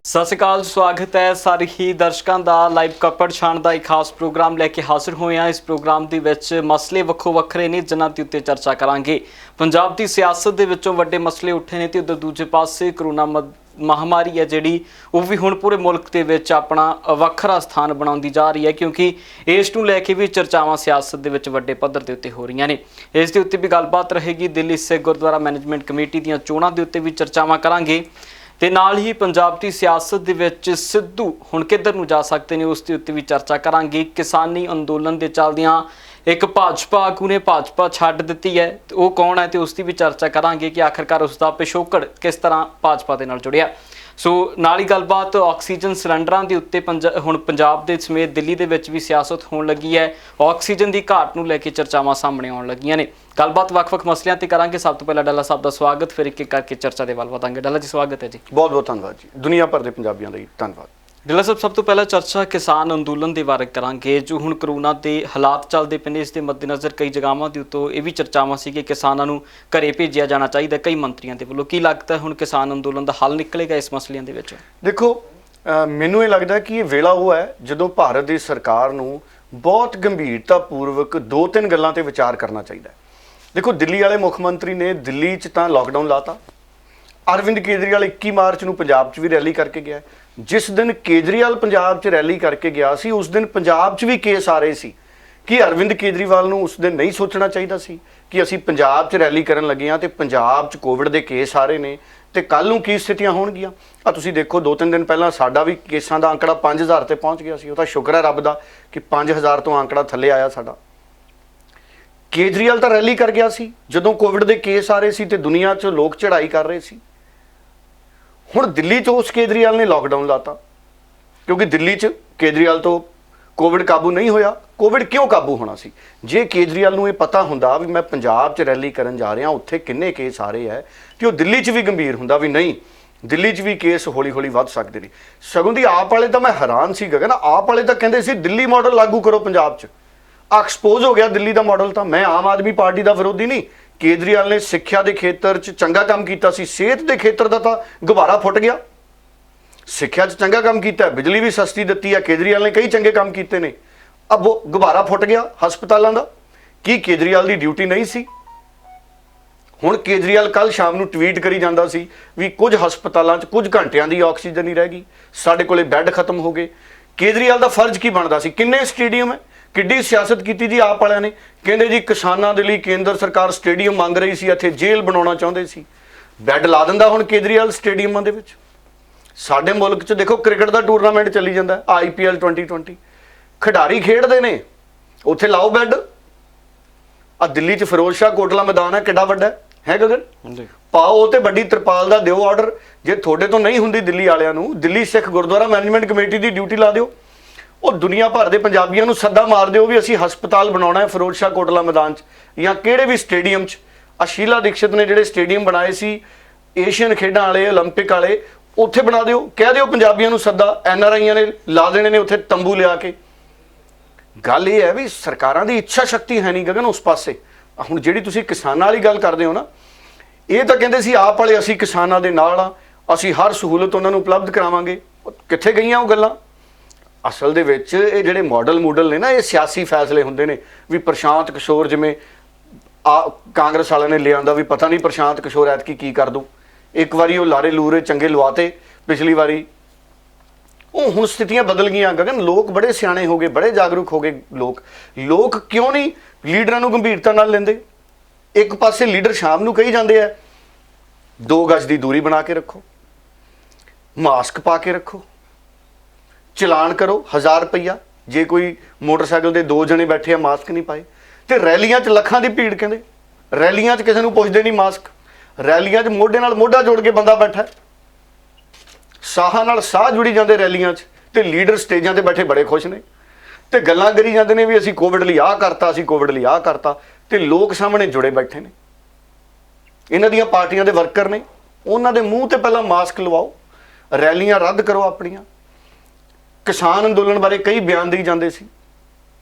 ਸਤਿ ਸ਼੍ਰੀ ਅਕਾਲ, ਸਵਾਗਤ ਹੈ ਸਾਰੇ ਹੀ ਦਰਸ਼ਕਾਂ ਦਾ ਲਾਈਵ ਕਵਰ ਛਾਣ ਦਾ ਇੱਕ ਖਾਸ ਪ੍ਰੋਗਰਾਮ ਲੈ ਕੇ ਹਾਜ਼ਰ ਹੋਏ ਹਾਂ। ਇਸ ਪ੍ਰੋਗਰਾਮ ਦੇ ਵਿੱਚ ਮਸਲੇ ਵੱਖੋ ਵੱਖਰੇ ਨੇ ਜਿਨ੍ਹਾਂ ਦੇ ਉੱਤੇ ਚਰਚਾ ਕਰਾਂਗੇ। ਪੰਜਾਬ ਦੀ ਸਿਆਸਤ ਦੇ ਵਿੱਚੋਂ ਵੱਡੇ ਮਸਲੇ ਉੱਠੇ ਨੇ ਤੇ ਉਧਰ ਦੂਜੇ ਪਾਸੇ ਕਰੋਨਾ ਮਹਾਮਾਰੀ ਹੈ ਜਿਹੜੀ ਉਹ ਵੀ ਹੁਣ ਪੂਰੇ ਮੁਲਕ ਦੇ ਵਿੱਚ ਆਪਣਾ ਵੱਖਰਾ ਸਥਾਨ ਬਣਾਉਂਦੀ ਜਾ ਰਹੀ ਹੈ, ਕਿਉਂਕਿ ਇਸ ਨੂੰ ਲੈ ਕੇ ਵੀ ਚਰਚਾਵਾਂ ਸਿਆਸਤ ਦੇ ਵਿੱਚ ਵੱਡੇ ਪੱਧਰ ਦੇ ਉੱਤੇ ਹੋ ਰਹੀਆਂ ਨੇ। ਇਸ ਦੇ ਉੱਤੇ ਵੀ ਗੱਲਬਾਤ ਰਹੇਗੀ। ਦਿੱਲੀ ਸਿੱਖ ਗੁਰਦੁਆਰਾ ਮੈਨੇਜਮੈਂਟ ਕਮੇਟੀ ਦੀਆਂ ਚੋਣਾਂ ਦੇ ਉੱਤੇ ਵੀ ਚਰਚਾਵਾਂ ਕਰਾਂਗੇ ਤੇ ਨਾਲ ਹੀ ਪੰਜਾਬ ਦੀ ਸਿਆਸਤ ਦੇ ਵਿੱਚ ਸਿੱਧੂ ਹੁਣ ਕਿੱਧਰ ਨੂੰ ਜਾ ਸਕਦੇ ਨੇ ਉਸ ਦੇ ਉੱਤੇ ਵੀ ਚਰਚਾ ਕਰਾਂਗੇ। ਕਿਸਾਨੀ ਅੰਦੋਲਨ ਦੇ ਚੱਲਦਿਆਂ ਇੱਕ ਭਾਜਪਾ ਆਗੂ ਨੇ ਭਾਜਪਾ ਛੱਡ ਦਿੱਤੀ ਹੈ, ਤੇ ਉਹ ਕੌਣ ਹੈ ਤੇ ਉਸ ਦੀ ਵੀ ਚਰਚਾ ਕਰਾਂਗੇ ਕਿ ਆਖਰਕਾਰ ਉਸ ਦਾ ਪਿਛੋਕੜ ਕਿਸ ਤਰ੍ਹਾਂ ਭਾਜਪਾ ਦੇ ਨਾਲ ਜੁੜਿਆ। ਸੋ ਨਾਲ ਹੀ ਗੱਲਬਾਤ ਆਕਸੀਜਨ ਸਿਲੰਡਰਾਂ ਦੇ ਉੱਤੇ ਹੁਣ ਪੰਜਾਬ ਦੇ ਸਮੇਤ ਦਿੱਲੀ ਦੇ ਵਿੱਚ ਵੀ ਸਿਆਸਤ ਹੋਣ ਲੱਗੀ ਹੈ। ਆਕਸੀਜਨ ਦੀ ਘਾਟ ਨੂੰ ਲੈ ਕੇ ਚਰਚਾਵਾਂ ਸਾਹਮਣੇ ਆਉਣ ਲੱਗੀਆਂ ਨੇ। ਗੱਲਬਾਤ ਵੱਖ-ਵੱਖ ਮਸਲਿਆਂ ਤੇ ਕਰਾਂਗੇ। ਸਭ ਤੋਂ ਪਹਿਲਾਂ ਡੱਲਾ ਸਾਹਿਬ ਦਾ ਸਵਾਗਤ, ਫਿਰ ਇੱਕ ਇੱਕ ਕਰਕੇ ਚਰਚਾ ਦੇ ਵੱਲ ਵਧਾਂਗੇ। ਡੱਲਾ ਜੀ ਸਵਾਗਤ ਹੈ ਜੀ। ਬਹੁਤ ਬਹੁਤ ਧੰਨਵਾਦ ਜੀ। ਦੁਨੀਆ ਭਰ ਦੇ ਪੰਜਾਬੀਆਂ ਦਾ ਧੰਨਵਾਦ। ਡੱਲਾ ਸਾਹਿਬ, ਸਭ ਤੋਂ ਪਹਿਲਾਂ ਚਰਚਾ ਕਿਸਾਨ ਅੰਦੋਲਨ ਦੇ ਬਾਰੇ ਕਰਾਂਗੇ ਜੋ ਹੁਣ ਕਰੋਨਾ ਦੇ ਹਾਲਾਤ ਚੱਲਦੇ ਪਏ ਨੇ। ਇਸ ਦੇ ਮੱਦੇਨਜ਼ਰ ਕਈ ਜਗ੍ਹਾਵਾਂ ਦੇ ਉੱਤੋਂ ਇਹ ਵੀ ਚਰਚਾਵਾਂ ਸੀ ਕਿ ਕਿਸਾਨਾਂ ਨੂੰ ਘਰੇ ਭੇਜਿਆ ਜਾਣਾ ਚਾਹੀਦਾ ਕਈ ਮੰਤਰੀਆਂ ਦੇ ਵੱਲੋਂ। ਕੀ ਲੱਗਦਾ ਹੁਣ ਕਿਸਾਨ ਅੰਦੋਲਨ ਦਾ ਹੱਲ ਨਿਕਲੇਗਾ ਇਸ ਮਸਲਿਆਂ ਦੇ ਵਿੱਚ? ਦੇਖੋ, ਮੈਨੂੰ ਇਹ ਲੱਗਦਾ ਕਿ ਇਹ ਵੇਲਾ ਉਹ ਹੈ ਜਦੋਂ ਭਾਰਤ ਦੀ ਸਰਕਾਰ ਨੂੰ ਬਹੁਤ ਗੰਭੀਰਤਾ ਪੂਰਵਕ ਦੋ ਤਿੰਨ ਗੱਲਾਂ ਤੇ ਵਿਚਾਰ ਕਰਨਾ ਚਾਹੀਦਾ ਹੈ। ਦੇਖੋ, ਦਿੱਲੀ ਵਾਲੇ ਮੁੱਖ ਮੰਤਰੀ ਨੇ ਦਿੱਲੀ 'ਚ ਤਾਂ ਲਾਕਡਾਊਨ ਲਾਤਾ। ਅਰਵਿੰਦ ਕੇਜਰੀਵਾਲ 21 ਮਾਰਚ ਨੂੰ ਪੰਜਾਬ 'ਚ ਵੀ ਰੈਲੀ ਕਰਕੇ ਗਿਆ। ਜਿਸ ਦਿਨ ਕੇਜਰੀਵਾਲ ਪੰਜਾਬ 'ਚ ਰੈਲੀ ਕਰਕੇ ਗਿਆ ਸੀ ਉਸ ਦਿਨ ਪੰਜਾਬ 'ਚ ਵੀ ਕੇਸ ਆ ਰਹੇ ਸੀ ਕਿ ਅਰਵਿੰਦ ਕੇਜਰੀਵਾਲ ਨੂੰ ਉਸ ਦਿਨ ਨਹੀਂ ਸੋਚਣਾ ਚਾਹੀਦਾ ਸੀ ਕਿ ਅਸੀਂ ਪੰਜਾਬ 'ਚ ਰੈਲੀ ਕਰਨ ਲੱਗੇ ਹਾਂ ਤੇ ਪੰਜਾਬ 'ਚ ਕੋਵਿਡ ਦੇ ਕੇਸ ਆ ਰਹੇ ਨੇ ਤੇ ਕੱਲ੍ਹ ਨੂੰ ਕੀ ਸਥਿਤੀਆਂ ਹੋਣਗੀਆਂ। ਤੁਸੀਂ ਦੇਖੋ, 2-3 ਦਿਨ ਪਹਿਲਾਂ ਸਾਡਾ ਵੀ ਕੇਸਾਂ ਦਾ ਅੰਕੜਾ 5000 ਤੇ ਪਹੁੰਚ ਗਿਆ ਸੀ। ਉਹ ਤਾਂ ਸ਼ੁਕਰ ਹੈ ਰੱਬ ਦਾ ਕਿ 5000 ਤੋਂ ਅੰਕੜਾ ਥੱਲੇ ਆਇਆ ਸਾਡਾ। ਕੇਜਰੀਵਾਲ ਤਾਂ ਰੈਲੀ ਕਰ ਗਿਆ ਸੀ ਜਦੋਂ ਕੋਵਿਡ ਦੇ ਕੇਸ ਆ ਰਹੇ ਸੀ ਤੇ ਦੁਨੀਆ 'ਚ ਲੋਕ ਚੜ੍ਹਾਈ ਕਰ ਰਹੇ ਸੀ। ਹੁਣ ਦਿੱਲੀ 'ਚ ਉਸ ਕੇਜਰੀਵਾਲ ਨੇ ਲਾਕਡਾਊਨ ਲਾਤਾ ਕਿਉਂਕਿ ਦਿੱਲੀ 'ਚ ਕੇਜਰੀਵਾਲ ਤੋਂ ਕੋਵਿਡ ਕਾਬੂ ਨਹੀਂ ਹੋਇਆ। ਕੋਵਿਡ ਕਿਉਂ ਕਾਬੂ ਹੋਣਾ ਸੀ? ਜੇ ਕੇਜਰੀਵਾਲ ਨੂੰ ਇਹ ਪਤਾ ਹੁੰਦਾ ਵੀ ਮੈਂ ਪੰਜਾਬ 'ਚ ਰੈਲੀ ਕਰਨ ਜਾ ਰਿਹਾ ਉੱਥੇ ਕਿੰਨੇ ਕੇਸ ਆ ਰਹੇ ਹੈ ਤੇ ਉਹ ਦਿੱਲੀ 'ਚ ਵੀ ਗੰਭੀਰ ਹੁੰਦਾ ਵੀ ਨਹੀਂ, ਦਿੱਲੀ 'ਚ ਵੀ ਕੇਸ ਹੌਲੀ ਹੌਲੀ ਵੱਧ ਸਕਦੇ ਨੇ। ਸਗੋਂ ਦੀ ਆਪ ਵਾਲੇ ਤਾਂ ਮੈਂ ਹੈਰਾਨ ਸੀ ਗਗਨ, ਆਪ ਵਾਲੇ ਤਾਂ ਕਹਿੰਦੇ ਸੀ ਦਿੱਲੀ ਮਾਡਲ ਲਾਗੂ ਕਰੋ ਪੰਜਾਬ 'ਚ। ਐਕਸਪੋਜ਼ ਹੋ ਗਿਆ ਦਿੱਲੀ ਦਾ ਮਾਡਲ। ਤਾਂ ਮੈਂ ਆਮ ਆਦਮੀ ਪਾਰਟੀ ਦਾ ਵਿਰੋਧੀ ਨਹੀਂ। ਕੇਜਰੀਵਾਲ ਨੇ ਸਿੱਖਿਆ ਦੇ ਖੇਤਰ 'ਚ ਚੰਗਾ ਕੰਮ ਕੀਤਾ ਸੀ, ਸਿਹਤ ਦੇ ਖੇਤਰ ਦਾ ਤਾਂ ਗੁਬਾਰਾ ਫੁੱਟ ਗਿਆ। ਸਿੱਖਿਆ 'ਚ ਚੰਗਾ ਕੰਮ ਕੀਤਾ, ਬਿਜਲੀ ਵੀ ਸਸਤੀ ਦਿੱਤੀ ਹੈ, ਕੇਜਰੀਵਾਲ ਨੇ ਕਈ ਚੰਗੇ ਕੰਮ ਕੀਤੇ ਨੇ। ਅਬ ਉਹ ਗੁਬਾਰਾ ਫੁੱਟ ਗਿਆ ਹਸਪਤਾਲਾਂ ਦਾ। ਕੀ ਕੇਜਰੀਵਾਲ ਦੀ ਡਿਊਟੀ ਨਹੀਂ ਸੀ? ਹੁਣ ਕੇਜਰੀਵਾਲ ਕੱਲ ਸ਼ਾਮ ਨੂੰ ਟਵੀਟ ਕਰੀ ਜਾਂਦਾ ਸੀ ਵੀ ਕੁਝ ਹਸਪਤਾਲਾਂ 'ਚ ਕੁਝ ਘੰਟਿਆਂ ਦੀ ਆਕਸੀਜਨ ਨਹੀਂ ਰਹਿ ਗਈ, ਸਾਡੇ ਕੋਲੇ ਬੈੱਡ ਖਤਮ ਹੋ ਗਏ। ਕੇਜਰੀਵਾਲ ਦਾ ਫਰਜ਼ ਕੀ ਬਣਦਾ ਸੀ? ਕਿੰਨੇ ਸਟੇਡੀਅਮ ਹੈ, ਕਿੱਡੀ ਸਿਆਸਤ ਕੀਤੀ ਜੀ ਆਪ ਵਾਲਿਆਂ ਨੇ। ਕਹਿੰਦੇ ਜੀ ਕਿਸਾਨਾਂ ਦੇ ਲਈ ਕੇਂਦਰ ਸਰਕਾਰ ਸਟੇਡੀਅਮ ਮੰਗ ਰਹੀ ਸੀ, ਇੱਥੇ ਜੇਲ੍ਹ ਬਣਾਉਣਾ ਚਾਹੁੰਦੇ ਸੀ। ਬੈੱਡ ਲਾ ਦਿੰਦਾ ਹੁਣ ਕੇਜਰੀਵਾਲ ਸਟੇਡੀਅਮਾਂ ਦੇ ਵਿੱਚ। ਸਾਡੇ ਮੁਲਕ 'ਚ ਦੇਖੋ ਕ੍ਰਿਕਟ ਦਾ ਟੂਰਨਾਮੈਂਟ ਚੱਲੀ ਜਾਂਦਾ, IPL 2020, ਖਿਡਾਰੀ ਖੇਡਦੇ ਨੇ, ਉੱਥੇ ਲਾਓ ਬੈੱਡ। ਆ ਦਿੱਲੀ 'ਚ ਫਿਰੋਜ਼ ਸ਼ਾਹ ਕੋਟਲਾ ਮੈਦਾਨ ਹੈ, ਕਿੱਡਾ ਵੱਡਾ ਹੈ ਗਗਨ, ਪਾਓ ਤੇ ਵੱਡੀ ਤਰਪਾਲ ਦਾ ਦਿਓ ਆਰਡਰ। ਜੇ ਤੁਹਾਡੇ ਤੋਂ ਨਹੀਂ ਹੁੰਦੀ ਦਿੱਲੀ ਵਾਲਿਆਂ ਨੂੰ, ਦਿੱਲੀ ਸਿੱਖ ਗੁਰਦੁਆਰਾ ਮੈਨੇਜਮੈਂਟ ਕਮੇਟੀ ਦੀ ਡਿਊਟੀ ਲਾ ਦਿਓ। ਉਹ ਦੁਨੀਆ ਭਰ ਦੇ ਪੰਜਾਬੀਆਂ ਨੂੰ ਸੱਦਾ ਮਾਰ ਦਿਓ ਵੀ ਅਸੀਂ ਹਸਪਤਾਲ ਬਣਾਉਣਾ ਹੈ ਫਿਰੋਜ਼ ਸ਼ਾਹ ਕੋਟਲਾ ਮੈਦਾਨ 'ਚ ਜਾਂ ਕਿਹੜੇ ਵੀ ਸਟੇਡੀਅਮ 'ਚ। ਸ਼ੀਲਾ ਦੀਕਸ਼ਿਤ ਨੇ ਜਿਹੜੇ ਸਟੇਡੀਅਮ ਬਣਾਏ ਸੀ ਏਸ਼ੀਅਨ ਖੇਡਾਂ ਵਾਲੇ, ਓਲੰਪਿਕ ਵਾਲੇ, ਉੱਥੇ ਬਣਾ ਦਿਓ। ਕਹਿ ਦਿਓ ਪੰਜਾਬੀਆਂ ਨੂੰ ਸੱਦਾ, NRIਆਂ ਨੇ ਲਾ ਦੇਣੇ ਨੇ ਉੱਥੇ ਤੰਬੂ ਲਿਆ ਕੇ। ਗੱਲ ਇਹ ਹੈ ਵੀ ਸਰਕਾਰਾਂ ਦੀ ਇੱਛਾ ਸ਼ਕਤੀ ਹੈ ਨਹੀਂ ਗਗਨ ਉਸ ਪਾਸੇ। ਹੁਣ ਜਿਹੜੀ ਤੁਸੀਂ ਕਿਸਾਨਾਂ ਵਾਲੀ ਗੱਲ ਕਰਦੇ ਹੋ ਨਾ, ਇਹ ਤਾਂ ਕਹਿੰਦੇ ਸੀ ਆਪ ਵਾਲੇ ਅਸੀਂ ਕਿਸਾਨਾਂ ਦੇ ਨਾਲ ਆ, ਅਸੀਂ ਹਰ ਸਹੂਲਤ ਉਹਨਾਂ ਨੂੰ ਉਪਲਬਧ ਕਰਾਵਾਂਗੇ। ਕਿੱਥੇ ਗਈਆਂ ਉਹ ਗੱਲਾਂ? ਅਸਲ ਦੇ ਵਿੱਚ ਇਹ ਜਿਹੜੇ ਮਾਡਲ ਨੇ ਨਾ, ਇਹ ਸਿਆਸੀ ਫੈਸਲੇ ਹੁੰਦੇ ਨੇ ਵੀ ਪ੍ਰਸ਼ਾਂਤ ਕਿਸ਼ੋਰ ਜਿਵੇਂ ਕਾਂਗਰਸ ਵਾਲਿਆਂ ਨੇ ਲਿਆਂਦਾ ਵੀ ਪਤਾ ਨਹੀਂ ਪ੍ਰਸ਼ਾਂਤ ਕਿਸ਼ੋਰ ਐਤਕੀ ਕੀ ਕਰ ਦੂ। ਇੱਕ ਵਾਰੀ ਉਹ ਲਾਰੇ ਲੂਰੇ ਚੰਗੇ ਲਵਾਤੇ ਪਿਛਲੀ ਵਾਰੀ, ਉਹ ਹੁਣ ਸਥਿਤੀਆਂ ਬਦਲ ਗਈਆਂ ਗਗਨ। ਲੋਕ ਬੜੇ ਸਿਆਣੇ ਹੋ ਗਏ, ਬੜੇ ਜਾਗਰੂਕ ਹੋ ਗਏ ਲੋਕ ਕਿਉਂ ਨਹੀਂ ਲੀਡਰਾਂ ਨੂੰ ਗੰਭੀਰਤਾ ਨਾਲ ਲੈਂਦੇ? ਇੱਕ ਪਾਸੇ ਲੀਡਰ ਸ਼ਾਮ ਨੂੰ ਕਹੀ ਜਾਂਦੇ ਆ 2 ਗਜ਼ ਦੀ ਦੂਰੀ ਬਣਾ ਕੇ ਰੱਖੋ, ਮਾਸਕ ਪਾ ਕੇ ਰੱਖੋ, ਚਲਾਨ ਕਰੋ 1000 ਰੁਪਈਆ ਜੇ ਕੋਈ ਮੋਟਰਸਾਈਕਲ ਦੇ 2 ਜਣੇ ਬੈਠੇ ਆ ਮਾਸਕ ਨਹੀਂ ਪਾਏ। ਤੇ ਰੈਲੀਆਂ 'ਚ ਲੱਖਾਂ ਦੀ ਭੀੜ, ਕਹਿੰਦੇ ਰੈਲੀਆਂ 'ਚ ਕਿਸੇ ਨੂੰ ਪੁੱਛਦੇ ਨਹੀਂ ਮਾਸਕ। ਰੈਲੀਆਂ 'ਚ ਮੋਢੇ ਨਾਲ ਮੋਢਾ ਜੋੜ ਕੇ ਬੰਦਾ ਬੈਠਾ, ਸਾਹਾਂ ਨਾਲ ਸਾਹ ਜੁੜੀ ਜਾਂਦੇ ਰੈਲੀਆਂ 'ਚ, ਤੇ ਲੀਡਰ ਸਟੇਜਾਂ ਤੇ ਬੈਠੇ ਬੜੇ ਖੁਸ਼ ਨੇ ਤੇ ਗੱਲਾਂ ਕਰੀ ਜਾਂਦੇ ਨੇ ਵੀ ਅਸੀਂ ਕੋਵਿਡ ਲਈ ਆਹ ਕਰਤਾ, ਅਸੀਂ ਕੋਵਿਡ ਲਈ ਆਹ ਕਰਤਾ, ਤੇ ਲੋਕ ਸਾਹਮਣੇ ਜੁੜੇ ਬੈਠੇ ਨੇ। ਇਹਨਾਂ ਦੀਆਂ ਪਾਰਟੀਆਂ ਦੇ ਵਰਕਰ ਨੇ, ਉਹਨਾਂ ਦੇ ਮੂੰਹ ਤੇ ਪਹਿਲਾਂ ਮਾਸਕ ਲਵਾਓ, ਰੈਲੀਆਂ ਰੱਦ ਕਰੋ ਆਪਣੀਆਂ। ਕਿਸਾਨ ਅੰਦੋਲਨ ਬਾਰੇ ਕਈ ਬਿਆਨ ਦੇਈ ਜਾਂਦੇ ਸੀ।